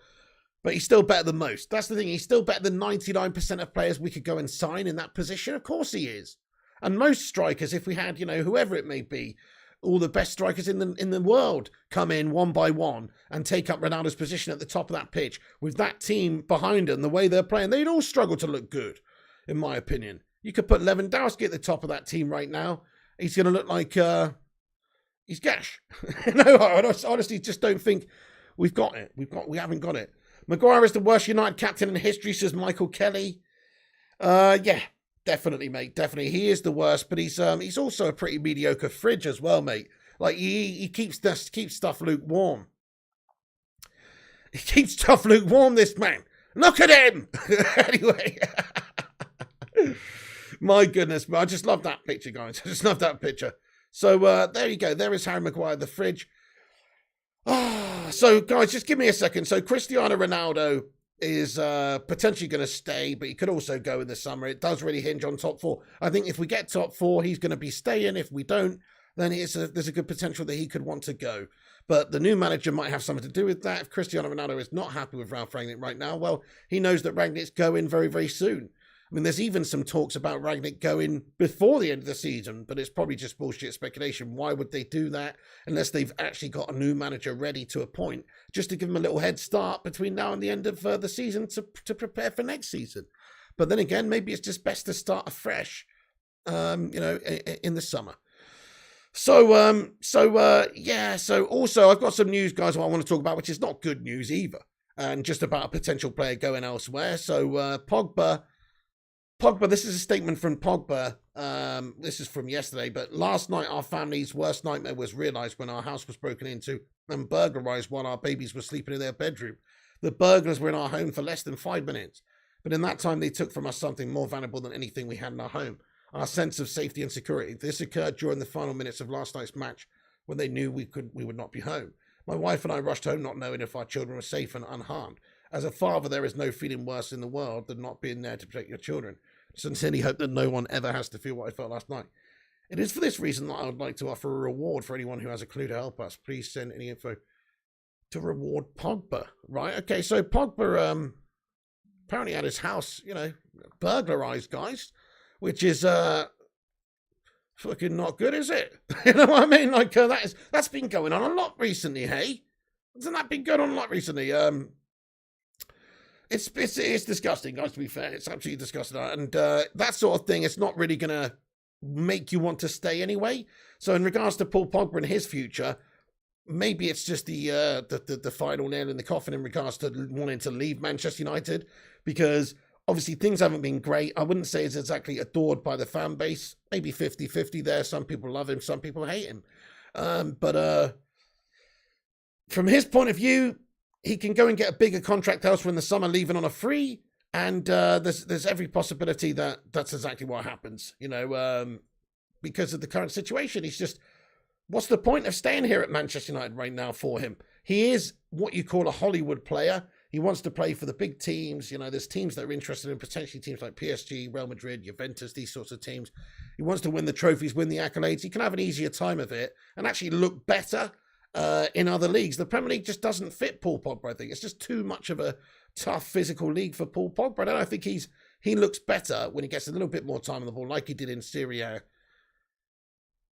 But he's still better than most. That's the thing. He's still better than 99% of players we could go and sign in that position. Of course he is. And most strikers, if we had, whoever it may be, all the best strikers in the world come in one by one and take up Ronaldo's position at the top of that pitch with that team behind them, the way they're playing, they'd all struggle to look good, in my opinion. You could put Lewandowski at the top of that team right now. He's going to look like he's gash. No, I honestly just don't think we've got it. We haven't got it. Maguire is the worst United captain in history, says Michael Kelly. Yeah. Definitely, mate. Definitely. He is the worst, but he's also a pretty mediocre fridge as well, mate. Like, he keeps stuff lukewarm. He keeps stuff lukewarm, this man. Look at him! Anyway. My goodness, I just love that picture, guys. I just love that picture. So, there you go. There is Harry Maguire, the fridge. So, guys, just give me a second. So, Cristiano Ronaldo is potentially going to stay, but he could also go in the summer. It does really hinge on top 4. I think if we get top 4, he's going to be staying. If we don't, then there's a good potential that he could want to go. But the new manager might have something to do with that. If Cristiano Ronaldo is not happy with Ralph Rangnick right now, well, he knows that Rangnick's going very, very soon. I mean, there's even some talks about Rangnick going before the end of the season, but it's probably just bullshit speculation. Why would they do that unless they've actually got a new manager ready to appoint, just to give him a little head start between now and the end of the season to prepare for next season? But then again, maybe it's just best to start afresh, in the summer. Yeah. So also, I've got some news, guys, what I want to talk about, which is not good news either, and just about a potential player going elsewhere. So Pogba. This is a statement from Pogba. This is from yesterday, but last night our family's worst nightmare was realised when our house was broken into and burglarised while our babies were sleeping in their bedroom. The burglars were in our home for less than 5 minutes, but in that time they took from us something more valuable than anything we had in our home, our sense of safety and security. This occurred during the final minutes of last night's match when they knew we would not be home. My wife and I rushed home not knowing if our children were safe and unharmed. As a father, there is no feeling worse in the world than not being there to protect your children. Sincerely hope that no one ever has to feel what I felt last night. It is for this reason that I would like to offer a reward for anyone who has a clue to help us. Please send any info to reward Pogba. Right, okay, so Pogba apparently had his house, burglarized, guys, which is fucking not good, is it? You know what I mean? Like, that's been going on a lot recently, hey? Hasn't that been going on a lot recently? It's disgusting, guys, to be fair. It's absolutely disgusting. And that sort of thing, it's not really going to make you want to stay anyway. So in regards to Paul Pogba and his future, maybe it's just the final nail in the coffin in regards to wanting to leave Manchester United, because obviously things haven't been great. I wouldn't say it's exactly adored by the fan base. Maybe 50-50 there. Some people love him, some people hate him. But from his point of view, he can go and get a bigger contract elsewhere in the summer, leaving on a free, and there's every possibility that that's exactly what happens, because of the current situation. He's just, what's the point of staying here at Manchester United right now for him? He is what you call a Hollywood player. He wants to play for the big teams. There's teams that are interested in, potentially teams like PSG, Real Madrid, Juventus, these sorts of teams. He wants to win the trophies, win the accolades. He can have an easier time of it and actually look better in other leagues. The Premier League just doesn't fit Paul Pogba, I think. It's just too much of a tough physical league for Paul Pogba. I think he looks better when he gets a little bit more time on the ball, like he did in Serie A.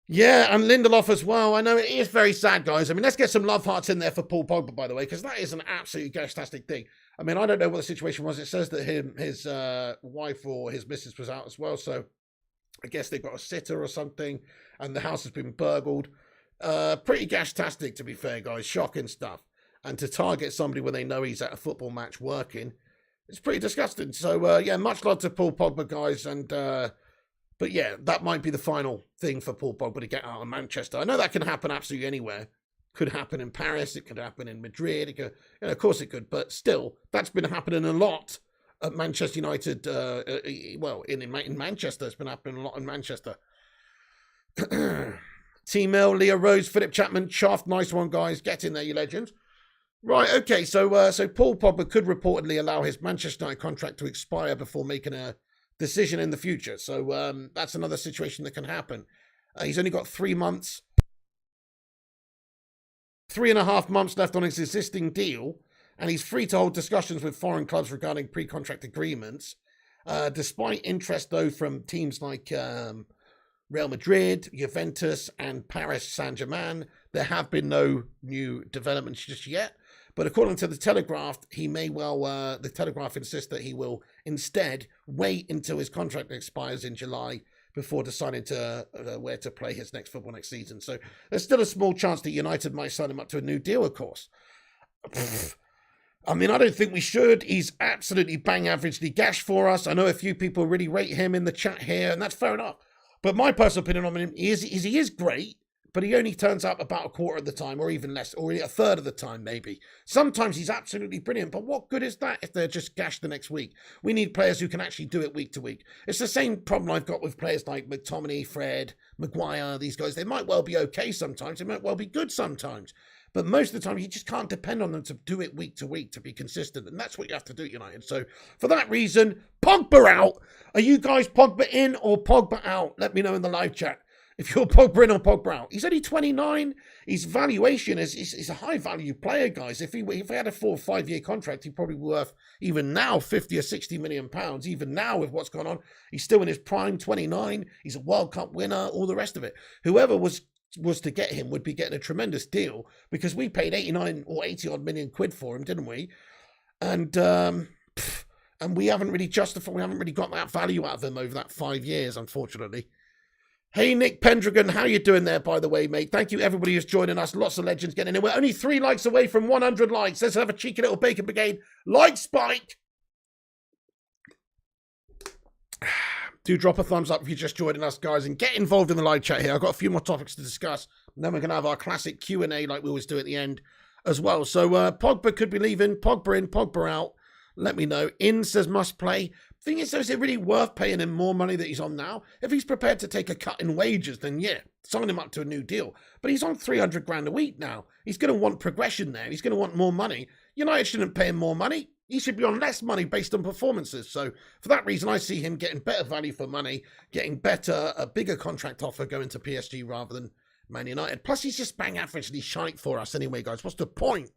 Yeah, and Lindelof as well. I know it is very sad, guys. I mean, let's get some love hearts in there for Paul Pogba, by the way, because that is an absolutely fantastic thing. I mean, I don't know what the situation was. It says that his wife or his missus was out as well, so I guess they've got a sitter or something, and the house has been burgled. Pretty gashtastic, to be fair, guys. Shocking stuff. And to target somebody when they know he's at a football match working, it's pretty disgusting. So, yeah, much love to Paul Pogba, guys. And, but yeah, that might be the final thing for Paul Pogba to get out of Manchester. I know that can happen absolutely anywhere. Could happen in Paris. It could happen in Madrid. It could, of course it could. But still, that's been happening a lot at Manchester United. In Manchester. It's been happening a lot in Manchester. T-Mill, Leo Rose, Philip Chapman, Shaft, nice one, guys. Get in there, you legends. Right, okay, so Paul Pogba could reportedly allow his Manchester United contract to expire before making a decision in the future. So that's another situation that can happen. He's only got 3 months, 3.5 months left on his existing deal, and he's free to hold discussions with foreign clubs regarding pre-contract agreements. Despite interest, though, from teams like Real Madrid, Juventus, and Paris Saint-Germain, there have been no new developments just yet. But according to the Telegraph, the Telegraph insists that he will instead wait until his contract expires in July before deciding to where to play his next football next season. So there's still a small chance that United might sign him up to a new deal, of course. I mean, I don't think we should. He's absolutely bang averagely gash for us. I know a few people really rate him in the chat here, and that's fair enough. But my personal opinion on him is he is great, but he only turns up about a quarter of the time, or even less, or a third of the time, maybe. Sometimes he's absolutely brilliant, but what good is that if they're just gashed the next week? We need players who can actually do it week to week. It's the same problem I've got with players like McTominay, Fred, Maguire, these guys. They might well be okay sometimes. They might well be good sometimes. But most of the time, you just can't depend on them to do it week to week, to be consistent. And that's what you have to do at United. So for that reason, Pogba out. Are you guys Pogba in or Pogba out? Let me know in the live chat if you're Pogba in or Pogba out. He's only 29. His valuation is a high value player, guys. If he had a 4 or 5 year contract, he'd probably be worth, even now, 50 or 60 million pounds. Even now, with what's going on, he's still in his prime, 29. He's a World Cup winner, all the rest of it. Whoever was to get him would be getting a tremendous deal, because we paid 89 or 80 odd million quid for him, didn't we? And we haven't really got that value out of him over that 5 years, unfortunately. Hey, Nick Pendragon, how you doing there, by the way, mate? Thank you, everybody who's joining us. Lots of legends getting in. We're only 3 likes away from 100 likes. Let's have a cheeky little bacon brigade. Like spike. Do drop a thumbs up if you're just joining us, guys, and get involved in the live chat here. I've got a few more topics to discuss, and then we're going to have our classic Q&A like we always do at the end as well. So Pogba could be leaving. Pogba in, Pogba out. Let me know. In says must play. Thing is, though, is it really worth paying him more money that he's on now? If he's prepared to take a cut in wages, then yeah, sign him up to a new deal. But he's on 300 grand a week now. He's going to want progression there. He's going to want more money. United shouldn't pay him more money. He should be on less money based on performances. So for that reason, I see him getting better value for money, getting better, a bigger contract offer going to PSG rather than Man United. Plus, he's just bang average and he's shite for us anyway, guys. What's the point?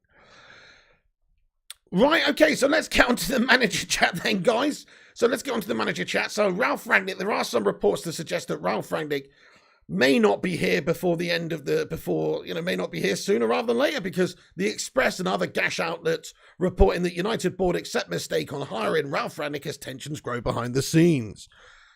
Right, okay, so let's get on to the manager chat then, guys. So let's get on to the manager chat. So Ralf Rangnick, there are some reports to suggest that Ralf Rangnick may not be here before the end of may not be here sooner rather than later, because the Express and other gash outlets reporting that United board accept mistake on hiring Ralf Rangnick as tensions grow behind the scenes.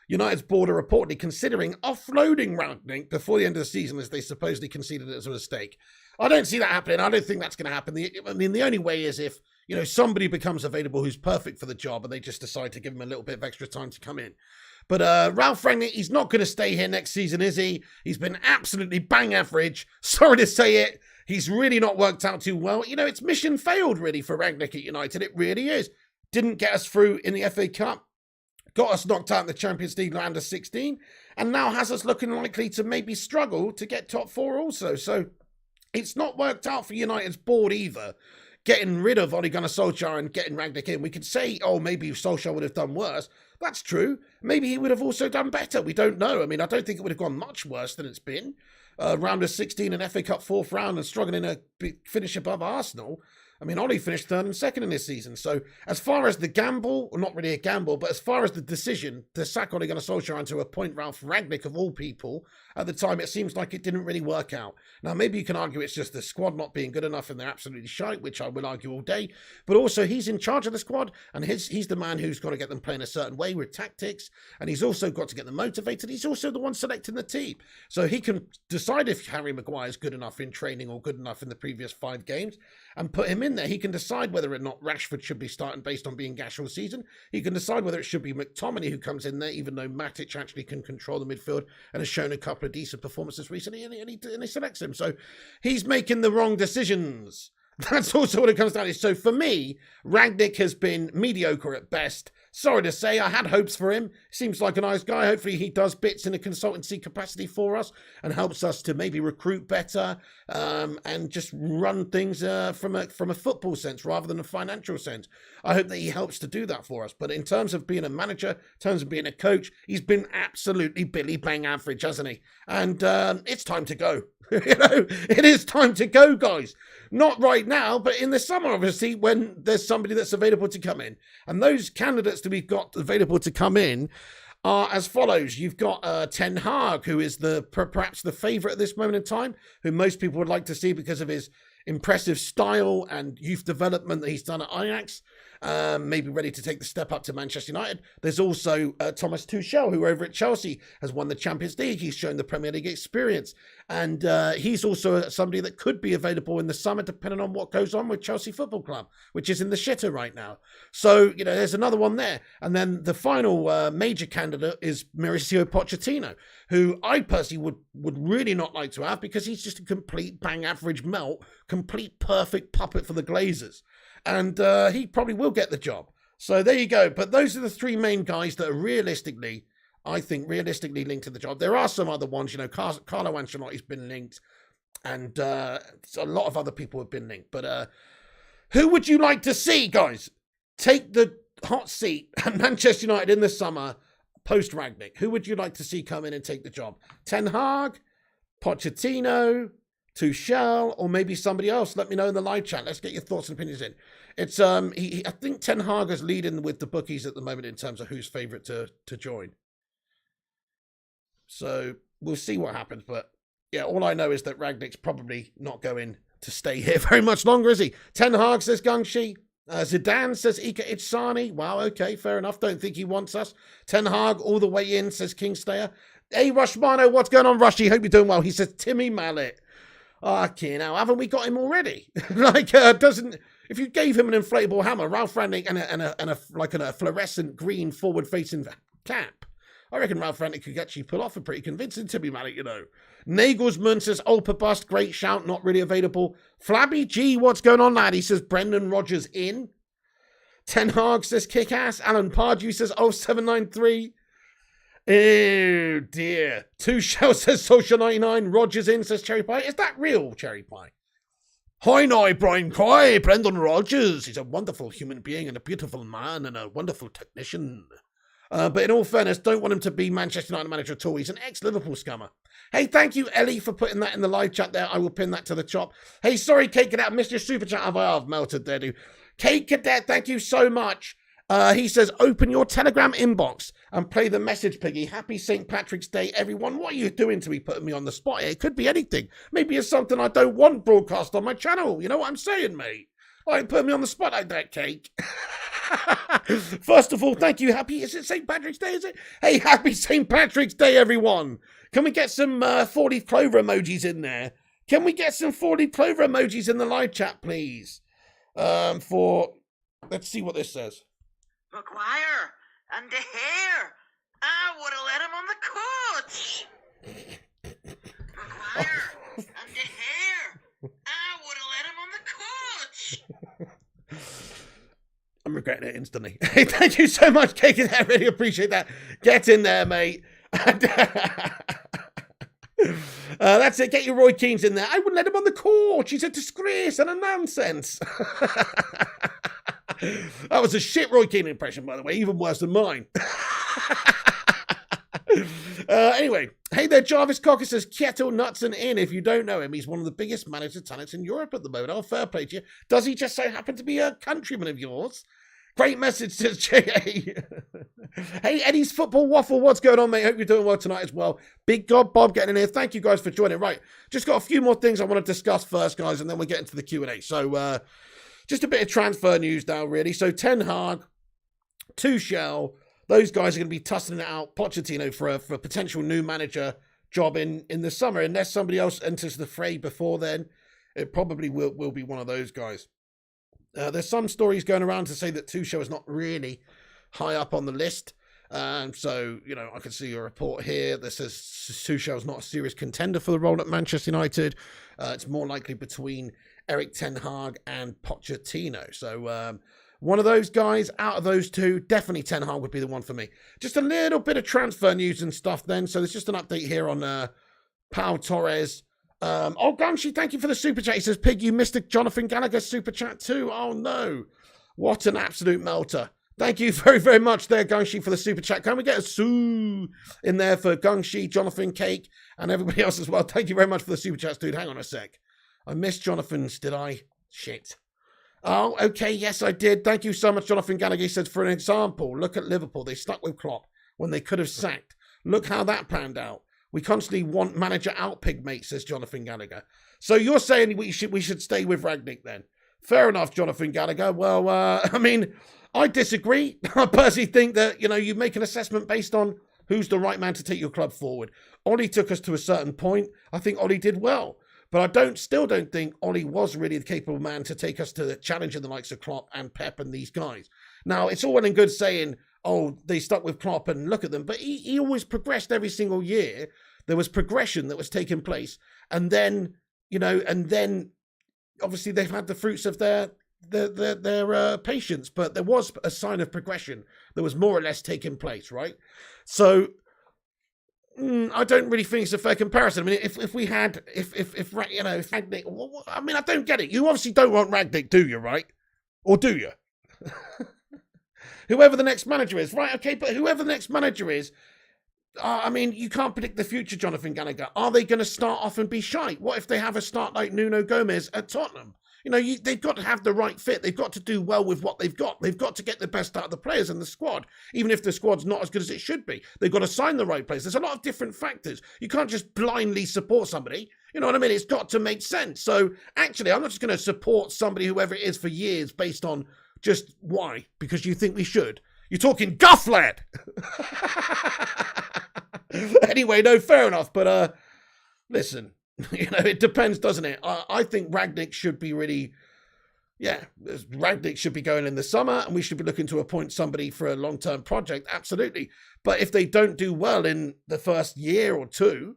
United's board are reportedly considering offloading Rangnick before the end of the season, as they supposedly considered it as a mistake. I don't see that happening. I don't think that's going to happen. The only way is if somebody becomes available who's perfect for the job and they just decide to give him a little bit of extra time to come in. But Ralf Rangnick, he's not going to stay here next season, is he? He's been absolutely bang average. Sorry to say it. He's really not worked out too well. It's mission failed, really, for Rangnick at United. It really is. Didn't get us through in the FA Cup. Got us knocked out in the Champions League under 16. And now has us looking likely to maybe struggle to get top 4 also. So it's not worked out for United's board either. Getting rid of Ole Gunnar Solskjaer and getting Rangnick in. We could say, maybe Solskjaer would have done worse. That's true. Maybe he would have also done better. We don't know. I mean, I don't think it would have gone much worse than it's been. Round of 16 and FA Cup 4th round and struggling to finish above Arsenal. I mean, Ole finished 3rd and 2nd in this season. So as far as the gamble, or not really a gamble, but as far as the decision to sack Ole Gunnar Solskjaer and to appoint Ralf Rangnick of all people, at the time it seems like it didn't really work out. Now, maybe you can argue it's just the squad not being good enough and they're absolutely shite, which I will argue all day. But also, he's in charge of the squad and he's the man who's got to get them playing a certain way with tactics. And he's also got to get them motivated. He's also the one selecting the team. So he can decide if Harry Maguire is good enough in training or good enough in the previous 5 games and put him in there. He can decide whether or not Rashford should be starting based on being gash all season. He can decide whether it should be McTominay who comes in there, even though Matic actually can control the midfield and has shown a couple of decent performances recently, and he selects him. So he's making the wrong decisions. That's also what it comes down to. So for me, Rangnick has been mediocre at best. Sorry to say, I had hopes for him. Seems like a nice guy. Hopefully he does bits in a consultancy capacity for us and helps us to maybe recruit better and just run things from a football sense rather than a financial sense. I hope that he helps to do that for us. But in terms of being a manager, in terms of being a coach, he's been absolutely Billy Bang average, hasn't he? And it's time to go. It is time to go, guys. Not right now, but in the summer, obviously, when there's somebody that's available to come in. And those candidates that we've got available to come in are as follows. You've got Ten Hag, who is perhaps the favourite at this moment in time, who most people would like to see because of his impressive style and youth development that he's done at Ajax. Maybe ready to take the step up to Manchester United. There's also Thomas Tuchel, who over at Chelsea has won the Champions League. He's shown the Premier League experience. And he's also somebody that could be available in the summer, depending on what goes on with Chelsea Football Club, which is in the shitter right now. So, there's another one there. And then the final major candidate is Mauricio Pochettino, who I personally would really not like to have because he's just a complete bang average melt, complete perfect puppet for the Glazers. And he probably will get the job. So there you go. But those are the 3 main guys that are realistically linked to the job. There are some other ones, Carlo Ancelotti's been linked. And a lot of other people have been linked. But who would you like to see, guys, take the hot seat at Manchester United in the summer post-Rangnick? Who would you like to see come in and take the job? Ten Hag, Pochettino, Tuchel, or maybe somebody else? Let me know in the live chat. Let's get your thoughts and opinions in. It's I think Ten Hag is leading with the bookies at the moment in terms of who's favourite to join. So we'll see what happens. But yeah, all I know is that Rangnick's probably not going to stay here very much longer, is he? Ten Hag says Gangshi. Zidane says Ika Ichsani. Wow, okay, fair enough. Don't think he wants us. Ten Hag all the way in, says Kingslayer. Hey, Rushmano, what's going on, Rushy? Hope you're doing well. He says, Timmy Mallet. Okay, now, haven't we got him already? If you gave him an inflatable hammer, Ralph Rangnick, and a fluorescent green forward-facing cap, I reckon Ralph Rangnick could actually pull off a pretty convincing Timmy Mallet, you know. Nagelsmann says, Ulpa bust, great shout, not really available. Flabby G, what's going on, lad? He says, Brendan Rodgers in. Ten Hag says, kick ass. Alan Pardew says, 0793. Oh, dear. Two Shell says, Social 99. Rodgers in says, Cherry Pie. Is that real, Cherry Pie? Hi, now, Brian Coy, Brendan Rodgers. He's a wonderful human being and a beautiful man and a wonderful technician. But in all fairness, don't want him to be Manchester United manager at all. He's an ex-Liverpool scummer. Hey, thank you, Ellie, for putting that in the live chat there. I will pin that to the top. Hey, sorry, Kate Cadet. I missed your super chat. I've melted there, dude. Kate Cadet, thank you so much. He says, open your Telegram inbox and play the message, Piggy. Happy St. Patrick's Day, everyone. What are you doing to be putting me on the spot here? It could be anything. Maybe it's something I don't want broadcast on my channel. You know what I'm saying, mate? Like, put me on the spot like that, Cake. First of all, thank you. Is it St. Patrick's Day, is it? Hey, happy St. Patrick's Day, everyone. Can we get some 4-leaf clover emojis in there? Can we get some 4-leaf clover emojis in the live chat, please? Let's see what this says. Maguire and De Gea. I would have let him on the coach. Maguire and De Gea. I would have let him on the coach. I'm regretting it instantly. Hey, thank you so much, Cake. I really appreciate that. Get in there, mate. That's it. Get your Roy Keanes in there. I wouldn't let him on the court. He's a disgrace and a nonsense. That was a shit Roy Keane impression, by the way, even worse than mine. Anyway, hey there, Jarvis Cocker says, Kettle Nuts and in. If you don't know him, he's one of the biggest manager talents in Europe at the moment. Oh, fair play to you. Does he just so happen to be a countryman of yours? Great message, says J.A. Hey, Eddie's Football Waffle, what's going on, mate? Hope you're doing well tonight as well. Big God Bob getting in here. Thank you guys for joining. Right, just got a few more things I want to discuss first, guys, and then we'll get into the Q&A. So, just a bit of transfer news now, really. So, Ten Hag, Tuchel, those guys are going to be tussling it out, Pochettino, for a potential new manager job in the summer. Unless somebody else enters the fray before then, it probably will be one of those guys. There's some stories going around to say that Tuchel is not really high up on the list. So, you know, I can see a report here that says Tuchel's not a serious contender for the role at Manchester United. It's more likely between Eric Ten Hag and Pochettino. So, one of those guys out of those two, definitely Ten Hag would be the one for me. Just a little bit of transfer news and stuff then. So, there's just an update here on Pau Torres. Gunshi, thank you for the super chat. He says, Pig, you missed a Jonathan Gallagher super chat too. Oh, no. What an absolute melter. Thank you very, very much there, Gunshi, for the super chat. Can we get a sue in there for Gunshi, Jonathan, Cake, and everybody else as well? Thank you very much for the super chats, dude. Hang on a sec. I missed Jonathan's, did I? Shit. Oh, okay, yes, I did. Thank you so much, Jonathan Gallagher. He says, for an example, look at Liverpool. They stuck with Klopp when they could have sacked. Look how that panned out. We constantly want manager out, pig mate, says Jonathan Gallagher. So you're saying we should stay with Rangnick then? Fair enough, Jonathan Gallagher. Well, I mean, I disagree. I personally think that, you know, you make an assessment based on who's the right man to take your club forward. Ollie took us to a certain point. I think Ollie did well. But I still don't think Ollie was really the capable man to take us to the challenge of the likes of Klopp and Pep and these guys. Now, it's all well and good saying, oh, they stuck with Klopp and look at them. But he always progressed every single year. There was progression that was taking place. And then, you know, obviously they've had the fruits of their patience. But there was a sign of progression that was more or less taking place, right? So I don't really think it's a fair comparison. I mean, if Rangnick, I mean, I don't get it. You obviously don't want Rangnick, do you, right? Or do you? Whoever the next manager is, right? Okay, but whoever the next manager is, I mean, you can't predict the future, Jonathan Gallagher. Are they going to start off and be shite? What if they have a start like Nuno Gomez at Tottenham? You know, they've got to have the right fit. They've got to do well with what they've got. They've got to get the best out of the players in the squad, even if the squad's not as good as it should be. They've got to sign the right players. There's a lot of different factors. You can't just blindly support somebody. You know what I mean? It's got to make sense. So, actually, I'm not just going to support somebody, whoever it is, for years based on just why? Because you think we should. You're talking guff, lad! Anyway, no, fair enough. But listen, it depends, doesn't it? I think Rangnick should be really, Rangnick should be going in the summer, and we should be looking to appoint somebody for a long-term project. Absolutely. But if they don't do well in the first year or two,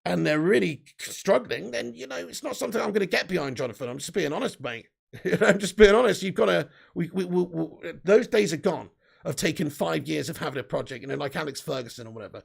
and they're really struggling, then, it's not something I'm going to get behind, Jonathan. I'm just being honest, mate. I'm just being honest. You've got to, those days are gone of taking 5 years of having a project, like Alex Ferguson or whatever.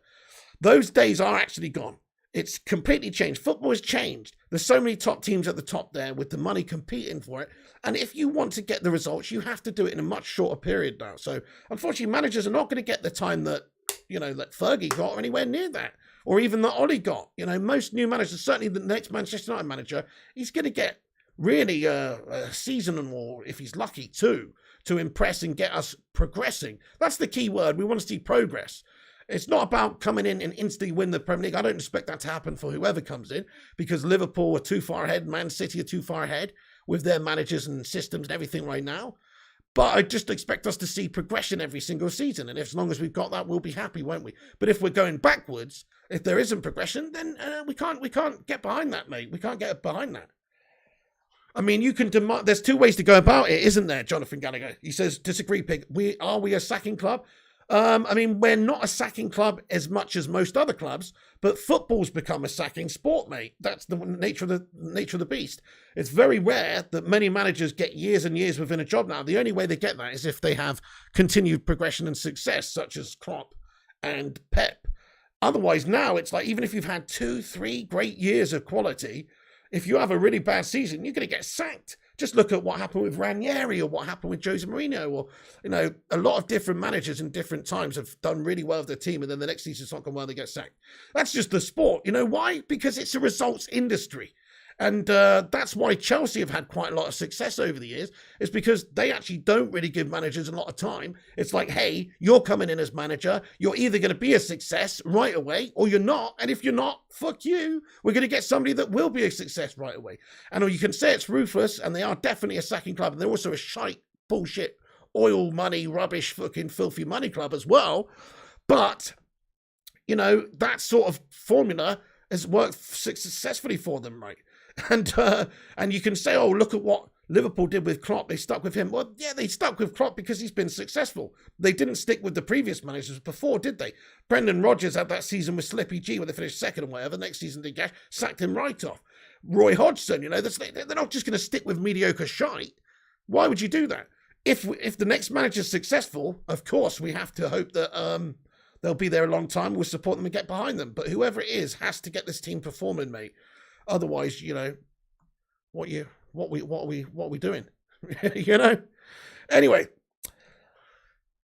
Those days are actually gone. It's completely changed. Football has changed. There's so many top teams at the top there with the money competing for it. And if you want to get the results, you have to do it in a much shorter period now. So unfortunately, managers are not going to get the time that, that Fergie got or anywhere near that. Or even that Ollie got. Most new managers, certainly the next Manchester United manager, he's going to get really a season or, if he's lucky, two, to impress and get us progressing. That's the key word. We want to see progress. It's not about coming in and instantly win the Premier League. I don't expect that to happen for whoever comes in, because Liverpool are too far ahead, Man City are too far ahead with their managers and systems and everything right now. But I just expect us to see progression every single season. And as long as we've got that, we'll be happy, won't we? But if we're going backwards, if there isn't progression, then we can't get behind that, mate. We can't get behind that. I mean, you can demand. There's two ways to go about it, isn't there, Jonathan Gallagher? He says, disagree, Pig. Are we a sacking club? I mean, we're not a sacking club as much as most other clubs, but football's become a sacking sport, mate. That's the nature of the beast. It's very rare that many managers get years and years within a job now. The only way they get that is if they have continued progression and success, such as Klopp and Pep. Otherwise, now it's like, even if you've had 2-3 great years of quality, if you have a really bad season, you're going to get sacked. Just look at what happened with Ranieri or what happened with Jose Mourinho, or, a lot of different managers in different times have done really well with their team, and then the next season's not gone well, they get sacked. That's just the sport. You know why? Because it's a results industry. And that's why Chelsea have had quite a lot of success over the years, is because they actually don't really give managers a lot of time. It's like, hey, you're coming in as manager. You're either going to be a success right away or you're not. And if you're not, fuck you. We're going to get somebody that will be a success right away. And you can say it's ruthless, and they are definitely a sacking club. And they're also a shite, bullshit, oil money, rubbish, fucking filthy money club as well. But, that sort of formula has worked successfully for them, right? And you can say, oh, look at what Liverpool did with Klopp. They stuck with him. Well, yeah, they stuck with Klopp because he's been successful. They didn't stick with the previous managers before, did they? Brendan Rodgers had that season with Slippy G where they finished second and whatever. Next season, they sacked him right off. Roy Hodgson, they're not just going to stick with mediocre shite. Why would you do that? If the next manager's successful, of course, we have to hope that they'll be there a long time. We'll support them and get behind them. But whoever it is has to get this team performing, mate. Otherwise, what are we doing? Anyway,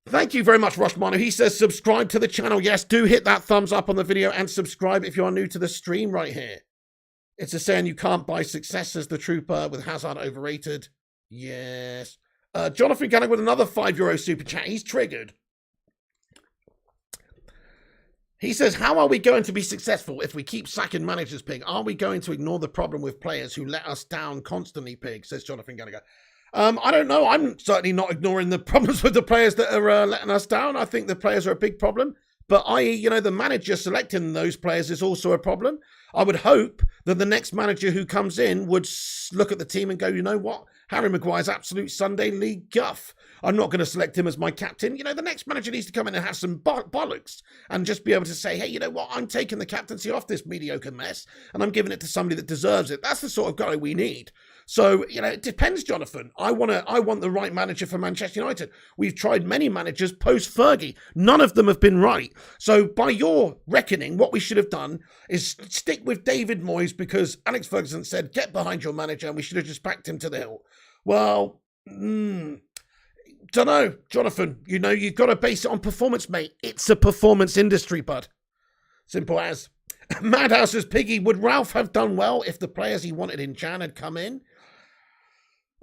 thank you very much, Rush Manu. He says, subscribe to the channel. Yes, do hit that thumbs up on the video and subscribe if you are new to the stream right here. It's a saying, you can't buy success, as the trooper, with Hazard overrated. Yes. Jonathan Gallagher with another €5 super chat. He's triggered. He says, how are we going to be successful if we keep sacking managers, Pig? Are we going to ignore the problem with players who let us down constantly, Pig? Says Jonathan Gallagher. I don't know. I'm certainly not ignoring the problems with the players that are letting us down. I think the players are a big problem. But the manager selecting those players is also a problem. I would hope that the next manager who comes in would look at the team and go, you know what? Harry Maguire's absolute Sunday league guff. I'm not going to select him as my captain. The next manager needs to come in and have some bollocks and just be able to say, hey, you know what? I'm taking the captaincy off this mediocre mess and I'm giving it to somebody that deserves it. That's the sort of guy we need. So, it depends, Jonathan. I want the right manager for Manchester United. We've tried many managers post-Fergie. None of them have been right. So, by your reckoning, what we should have done is stick with David Moyes, because Alex Ferguson said, get behind your manager, and we should have just backed him to the hill. Well, don't know, Jonathan. You've got to base it on performance, mate. It's a performance industry, bud. Simple as. Madhouse says, Piggy, would Ralph have done well if the players he wanted in Jan had come in?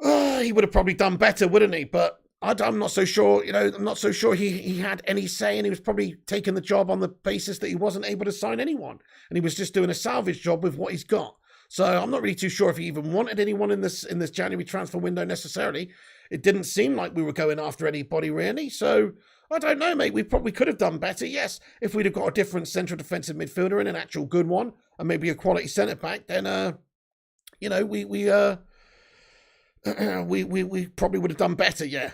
He would have probably done better, wouldn't he? But I'm not so sure, I'm not so sure he had any say, and he was probably taking the job on the basis that he wasn't able to sign anyone. And he was just doing a salvage job with what he's got. So I'm not really too sure if he even wanted anyone in this January transfer window necessarily. It didn't seem like we were going after anybody really. So I don't know, mate. We probably could have done better, yes. If we'd have got a different central defensive midfielder and an actual good one, and maybe a quality centre back, then we probably would have done better, yeah.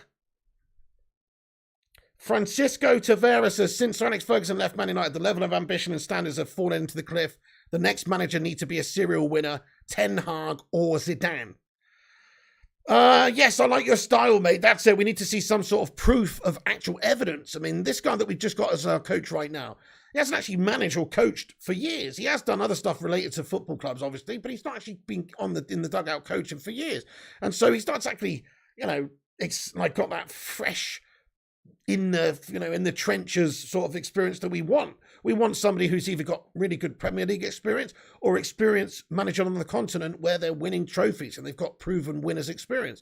Francisco Tavera says, since Sir Alex Ferguson left Man United, the level of ambition and standards have fallen into the cliff. The next manager needs to be a serial winner, Ten Hag or Zidane. Yes, I like your style, mate. That's it. We need to see some sort of proof of actual evidence. I mean, this guy that we've just got as our coach right now, he hasn't actually managed or coached for years. He has done other stuff related to football clubs, obviously, but he's not actually been in the dugout coaching for years. And so he's not exactly, got that fresh in the trenches sort of experience that we want. We want somebody who's either got really good Premier League experience or experience managing on the continent where they're winning trophies and they've got proven winners experience,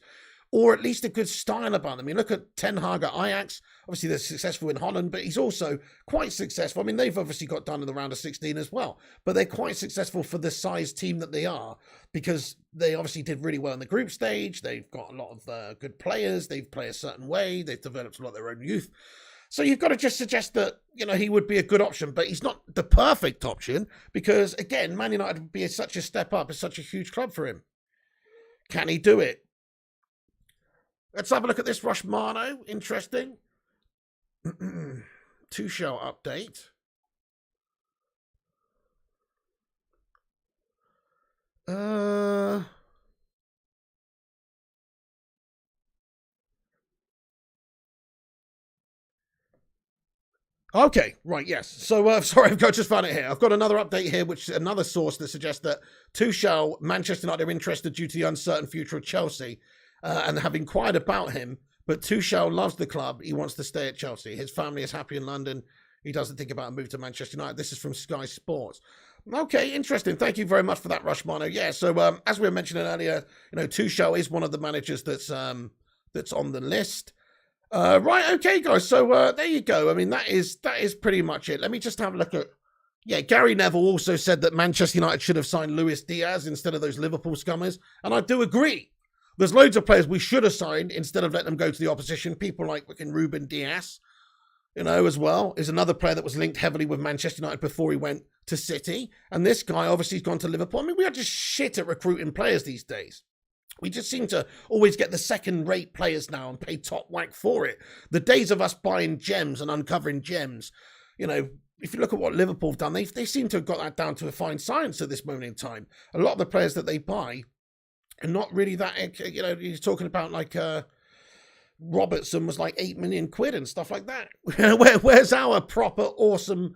or at least a good style about them. I mean, look at Ten Hag at Ajax. Obviously, they're successful in Holland, but he's also quite successful. I mean, they've obviously got done in the round of 16 as well, but they're quite successful for the size team that they are because they obviously did really well in the group stage. They've got a lot of good players. They play a certain way. They've developed a lot of their own youth. So you've got to just suggest that, he would be a good option, but he's not the perfect option because, again, Man United would be such a step up. It's such a huge club for him. Can he do it? Let's have a look at this Rush Manu. Interesting. Tuchel update. Okay, right, yes. So, sorry, I've just found it here. I've got another update here, which is another source that suggests that Tuchel, Manchester United are interested due to the uncertain future of Chelsea and have inquired about him. But Tuchel loves the club. He wants to stay at Chelsea. His family is happy in London. He doesn't think about a move to Manchester United. This is from Sky Sports. Okay, interesting. Thank you very much for that, Rush Manu. Yeah, so as we were mentioning earlier, Tuchel is one of the managers that's on the list. Right, okay, guys. So there you go. I mean, that is pretty much it. Let me just have a look at. Yeah, Gary Neville also said that Manchester United should have signed Luis Diaz instead of those Liverpool scummers, and I do agree. There's loads of players we should have signed instead of letting them go to the opposition. People like Ruben Diaz, as well, is another player that was linked heavily with Manchester United before he went to City. And this guy obviously has gone to Liverpool. I mean, we are just shit at recruiting players these days. We just seem to always get the second-rate players now and pay top whack for it. The days of us buying gems and uncovering gems, if you look at what Liverpool have done, they seem to have got that down to a fine science at this moment in time. A lot of the players that they buy are not really that, you're talking about like Robertson was like 8 million quid and stuff like that. Where's our proper awesome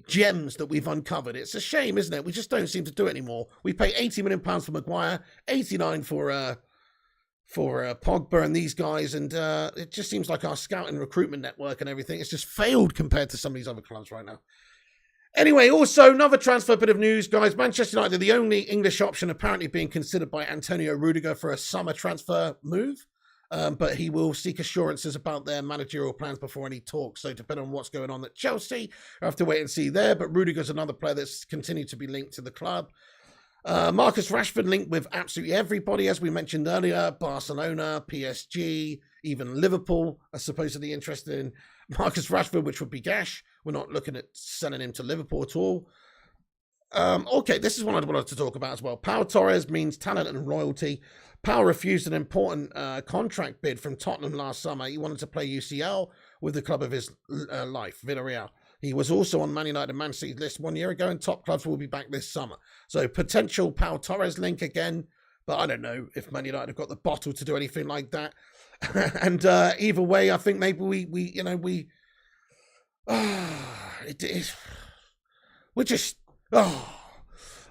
gems that we've uncovered? It's a shame, isn't it? We just don't seem to do it anymore. We pay £80 million for Maguire, 89 for Pogba and these guys, and it just seems like our scouting recruitment network and everything, it's just failed compared to some of these other clubs right now. Anyway, also another transfer bit of news, guys. Manchester United are the only English option apparently being considered by Antonio Rudiger for a summer transfer move. But he will seek assurances about their managerial plans before any talks. So depending on what's going on at Chelsea, I have to wait and see there. But Rudiger's another player that's continued to be linked to the club. Marcus Rashford linked with absolutely everybody, as we mentioned earlier. Barcelona, PSG, even Liverpool are supposedly interested in Marcus Rashford, which would be gash. We're not looking at selling him to Liverpool at all. Okay, this is one I wanted to talk about as well. Pau Torres means talent and royalty. Pau refused an important contract bid from Tottenham last summer. He wanted to play UCL with the club of his life, Villarreal. He was also on Man United and Man City's list 1 year ago, and top clubs will be back this summer. So potential Pau Torres link again, but I don't know if Man United have got the bottle to do anything like that. And either way, I think maybe we're just.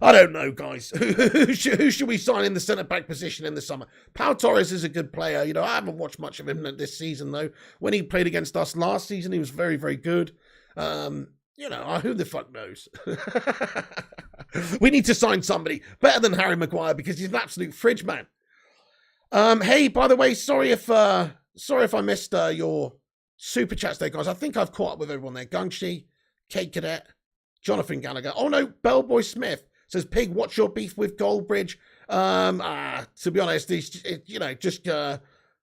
I don't know, guys. Who should we sign in the centre-back position in the summer? Pau Torres is a good player. I haven't watched much of him this season, though. When he played against us last season, he was very, very good. Who the fuck knows? We need to sign somebody better than Harry Maguire because he's an absolute fridge man. Hey, by the way, sorry if I missed your super chats there, guys. I think I've caught up with everyone there. Gungshi, Kate Cadet, Jonathan Gallagher. Oh, no, Bellboy Smith says, Pig, what's your beef with Goldbridge? To be honest, he's,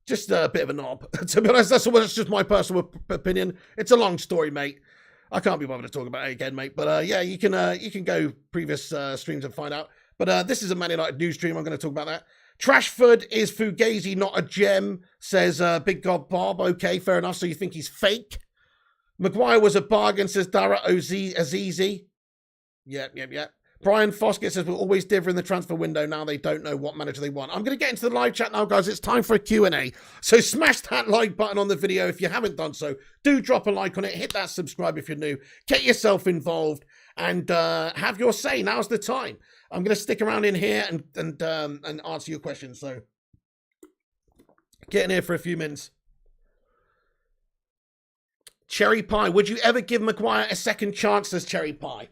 Just a bit of a knob. To be honest, that's just my personal opinion. It's a long story, mate. I can't be bothered to talk about it again, mate. But yeah, you can go previous streams and find out. But this is a Man United news stream. I'm going to talk about that. Trashford is Fugazi, not a gem, says Big God Bob. Okay, fair enough. So you think he's fake? Maguire was a bargain, says Dara Azizi. Yep. Brian Foskett says we're always differ in the transfer window. Now they don't know what manager they want. I'm going to get into the live chat now, guys. It's time for a Q&A. So smash that like button on the video if you haven't done so. Do drop a like on it. Hit that subscribe if you're new. Get yourself involved and have your say. Now's the time. I'm going to stick around in here and answer your questions. So get in here for a few minutes. Cherry Pie. Would you ever give Maguire a second chance, says Cherry Pie?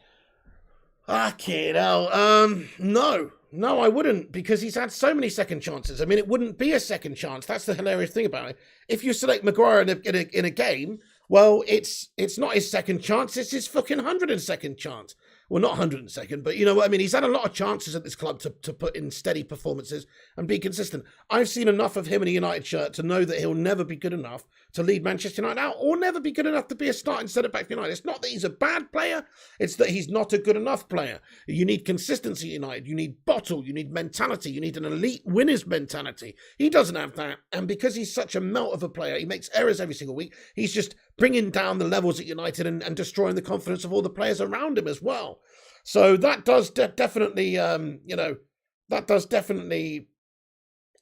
Kid, no, I wouldn't, because he's had so many second chances. I mean, it wouldn't be a second chance. That's the hilarious thing about it. If you select Maguire in a game, well, it's not his second chance, it's his fucking 102nd chance. Well, not 102nd, but you know what I mean? He's had a lot of chances at this club to put in steady performances and be consistent. I've seen enough of him in a United shirt to know that he'll never be good enough to lead Manchester United out, or never be good enough to be a starting centre-back for United. It's not that he's a bad player, it's that he's not a good enough player. You need consistency at United, you need bottle, you need mentality, you need an elite winner's mentality. He doesn't have that, and because he's such a melt of a player, he makes errors every single week, he's just bringing down the levels at United and destroying the confidence of all the players around him as well. So that does definitely, that does definitely,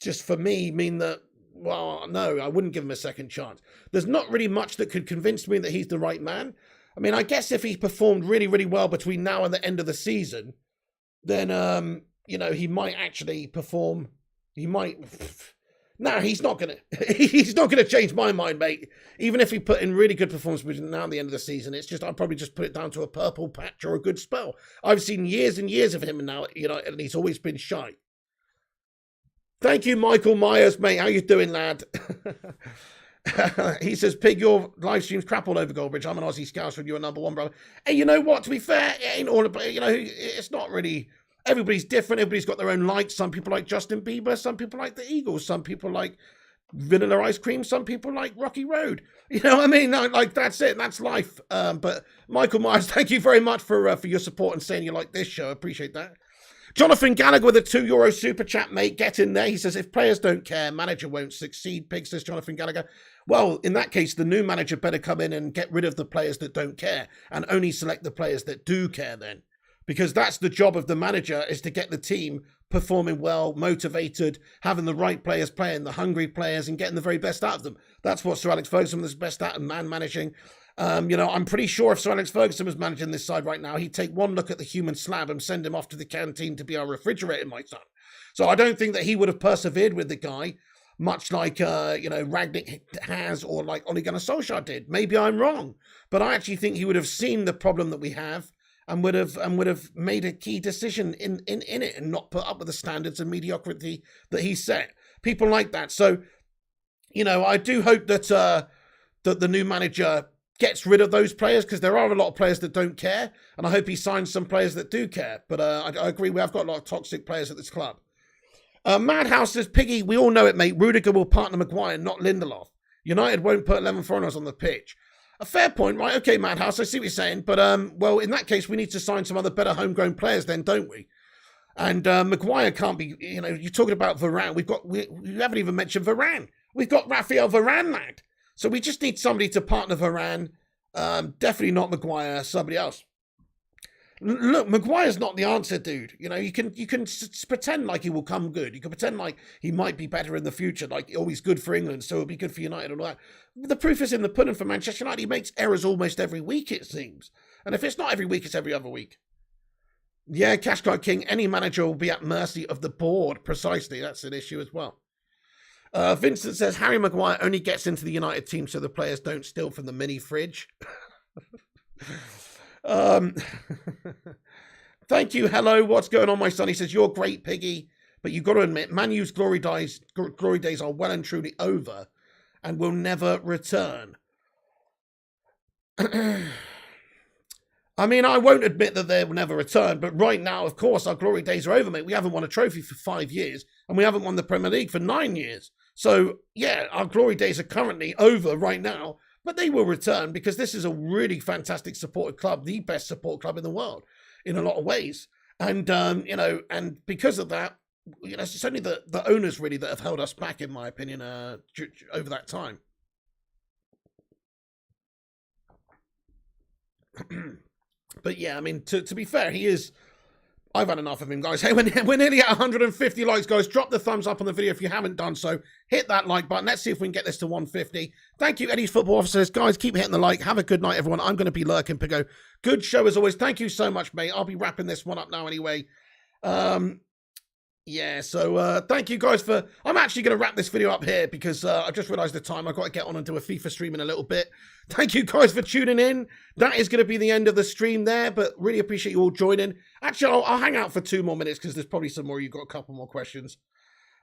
just for me, mean that, well, no, I wouldn't give him a second chance. There's not really much that could convince me that he's the right man. I mean, I guess if he performed really, really well between now and the end of the season, then, he might actually perform. He might. No, he's not gonna. He's not gonna change my mind, mate. Even if he put in really good performance between now and the end of the season, it's just I'd probably just put it down to a purple patch or a good spell. I've seen years and years of him now, and he's always been shy. Thank you, Michael Myers, mate. How you doing, lad? He says, Pig, your live stream's crap all over Goldbridge. I'm an Aussie Scouse with you, number one, brother. Hey, you know what? To be fair, it ain't all about, it's not really. Everybody's different. Everybody's got their own likes. Some people like Justin Bieber. Some people like the Eagles. Some people like vanilla ice cream. Some people like Rocky Road. You know what I mean? Like, that's it. That's life. But Michael Myers, thank you very much for your support and saying you like this show. I appreciate that. Jonathan Gallagher with a €2 super chat, mate. Get in there. He says, if players don't care, manager won't succeed. Pig, says Jonathan Gallagher. Well, in that case, the new manager better come in and get rid of the players that don't care and only select the players that do care then. Because that's the job of the manager, is to get the team performing well, motivated, having the right players playing, the hungry players, and getting the very best out of them. That's what Sir Alex Ferguson was best at, and man managing. I'm pretty sure if Sir Alex Ferguson was managing this side right now, he'd take one look at the human slab and send him off to the canteen to be our refrigerator, my son. So I don't think that he would have persevered with the guy, much like, Rangnick has, or like Ole Gunnar Solskjaer did. Maybe I'm wrong, but I actually think he would have seen the problem that we have and would have made a key decision in it and not put up with the standards and mediocrity that he set. People like that. So, I do hope that that the new manager gets rid of those players, because there are a lot of players that don't care, and I hope he signs some players that do care. But I agree, we have got a lot of toxic players at this club. Madhouse says, Piggy, we all know it, mate. Rudiger will partner Maguire, not Lindelof. United won't put 11 foreigners on the pitch. A fair point, right? Okay, Madhouse, I see what you're saying. But, well, in that case, we need to sign some other better homegrown players then, don't we? And Maguire can't be, you're talking about Varane. We haven't even mentioned Varane. We've got Raphael Varane, lad. So we just need somebody to partner Varane. Definitely not Maguire, somebody else. Look, Maguire's not the answer, dude. You can pretend like he will come good. You can pretend like he might be better in the future, like, oh, he's good for England, so he'll be good for United and all that. The proof is in the pudding for Manchester United. He makes errors almost every week, it seems. And if it's not every week, it's every other week. Yeah, Cashcard King, any manager will be at mercy of the board. Precisely, that's an issue as well. Vincent says, Harry Maguire only gets into the United team so the players don't steal from the mini fridge. Thank you. Hello, what's going on, my son? He says, you're great, Piggy, but you've got to admit, Manu's glory days are well and truly over and will never return. I mean, I won't admit that they will never return, but right now, of course, our glory days are over, mate. We haven't won a trophy for 5 years, and we haven't won the Premier League for 9 years. So, yeah, our glory days are currently over right now, but they will return because this is a really fantastic supported club, the best support club in the world in a lot of ways. And, and because of that, it's only the owners really that have held us back, in my opinion, over that time. But yeah, I mean, to be fair, he is... I've had enough of him, guys. Hey, we're nearly at 150 likes, guys. Drop the thumbs up on the video if you haven't done so. Hit that like button. Let's see if we can get this to 150. Thank you, Eddie's Football Officers. Guys, keep hitting the like. Have a good night, everyone. I'm going to be lurking, Pigo. Good show as always. Thank you so much, mate. I'll be wrapping this one up now anyway. Yeah, so thank you guys for... I'm actually going to wrap this video up here because I just realised the time. I've got to get on and do a FIFA stream in a little bit. Thank you guys for tuning in. That is going to be the end of the stream there, but really appreciate you all joining. Actually, I'll hang out for 2 more minutes because there's probably some more. You've got a couple more questions.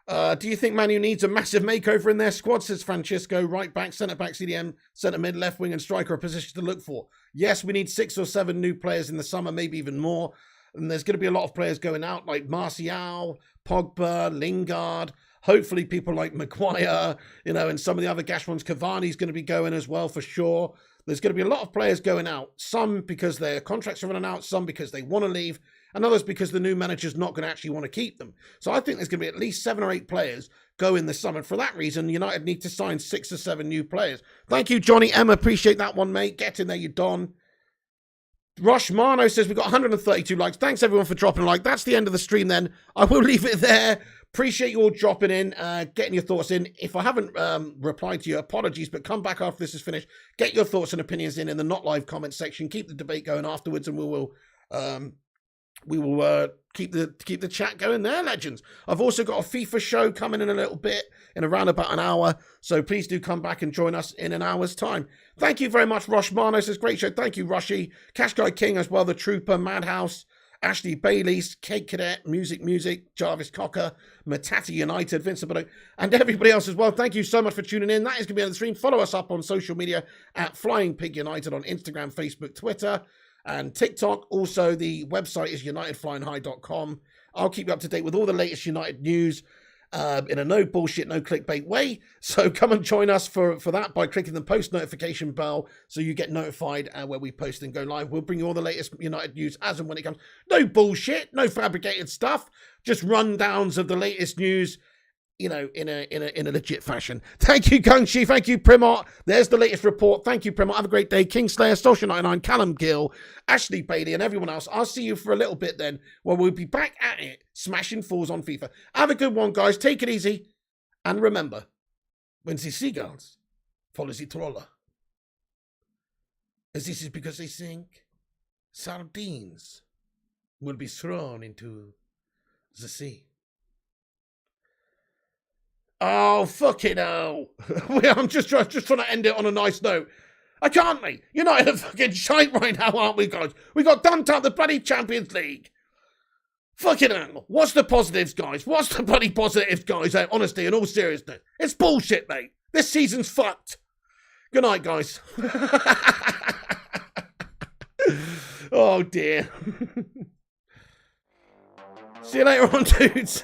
Do you think Manu needs a massive makeover in their squad, says Francisco? Right back, centre back, CDM, centre mid, left wing and striker are positions to look for. Yes, we need 6 or 7 new players in the summer, maybe even more. And there's going to be a lot of players going out like Martial, Pogba, Lingard, hopefully people like Maguire, and some of the other gash ones. Cavani's going to be going as well for sure. There's going to be a lot of players going out, some because their contracts are running out, some because they want to leave, and others because the new manager's not going to actually want to keep them. So I think there's going to be at least 7 or 8 players going this summer. For that reason, United need to sign 6 or 7 new players. Thank you, Johnny Emma. Appreciate that one, mate. Get in there, you Don. Rush Mano says we've got 132 likes. Thanks, everyone, for dropping a like. That's the end of the stream then. I will leave it there. Appreciate you all dropping in, getting your thoughts in. If I haven't replied to you, apologies, but come back after this is finished. Get your thoughts and opinions in the not live comment section. Keep the debate going afterwards, and we will keep the chat going there, legends. I've also got a FIFA show coming in a little bit, in around about an hour, so please do come back and join us in an hour's time. Thank you very much, Rosh Mano says great show. Thank you, Rushy, Cash Guy King as well, the Trooper, Madhouse, Ashley Bailey's, Cake Cadet, Music, Jarvis Cocker, Matata United, Vincent Bado, and everybody else as well. Thank you so much for tuning in. That is going to be on the stream. Follow us up on social media at Flying Pig United on Instagram, Facebook, Twitter, and TikTok. Also, the website is unitedflyinghigh.com. I'll keep you up to date with all the latest United news in a no bullshit, no clickbait way. So come and join us for that by clicking the post notification bell so you get notified where we post and go live. We'll bring you all the latest United news as and when it comes. No bullshit, no fabricated stuff, just rundowns of the latest news, in a legit fashion. Thank you, Gungshi. Thank you, Primart. There's the latest report. Thank you, Primart. Have a great day. Kingslayer, Social 99, Callum Gill, Ashley Bailey, and everyone else. I'll see you for a little bit then, where we'll be back at it, smashing fools on FIFA. Have a good one, guys. Take it easy. And remember, when the seagulls follow the trawler, as this is because they think sardines will be thrown into the sea. Oh, fucking hell. I'm just trying to end it on a nice note. I can't, mate. United are fucking shite right now, aren't we, guys? We got dumped out the bloody Champions League. Fucking hell. What's the positives, guys? What's the bloody positives, guys? Honestly, in all seriousness. It's bullshit, mate. This season's fucked. Good night, guys. Oh, dear. See you later on, dudes.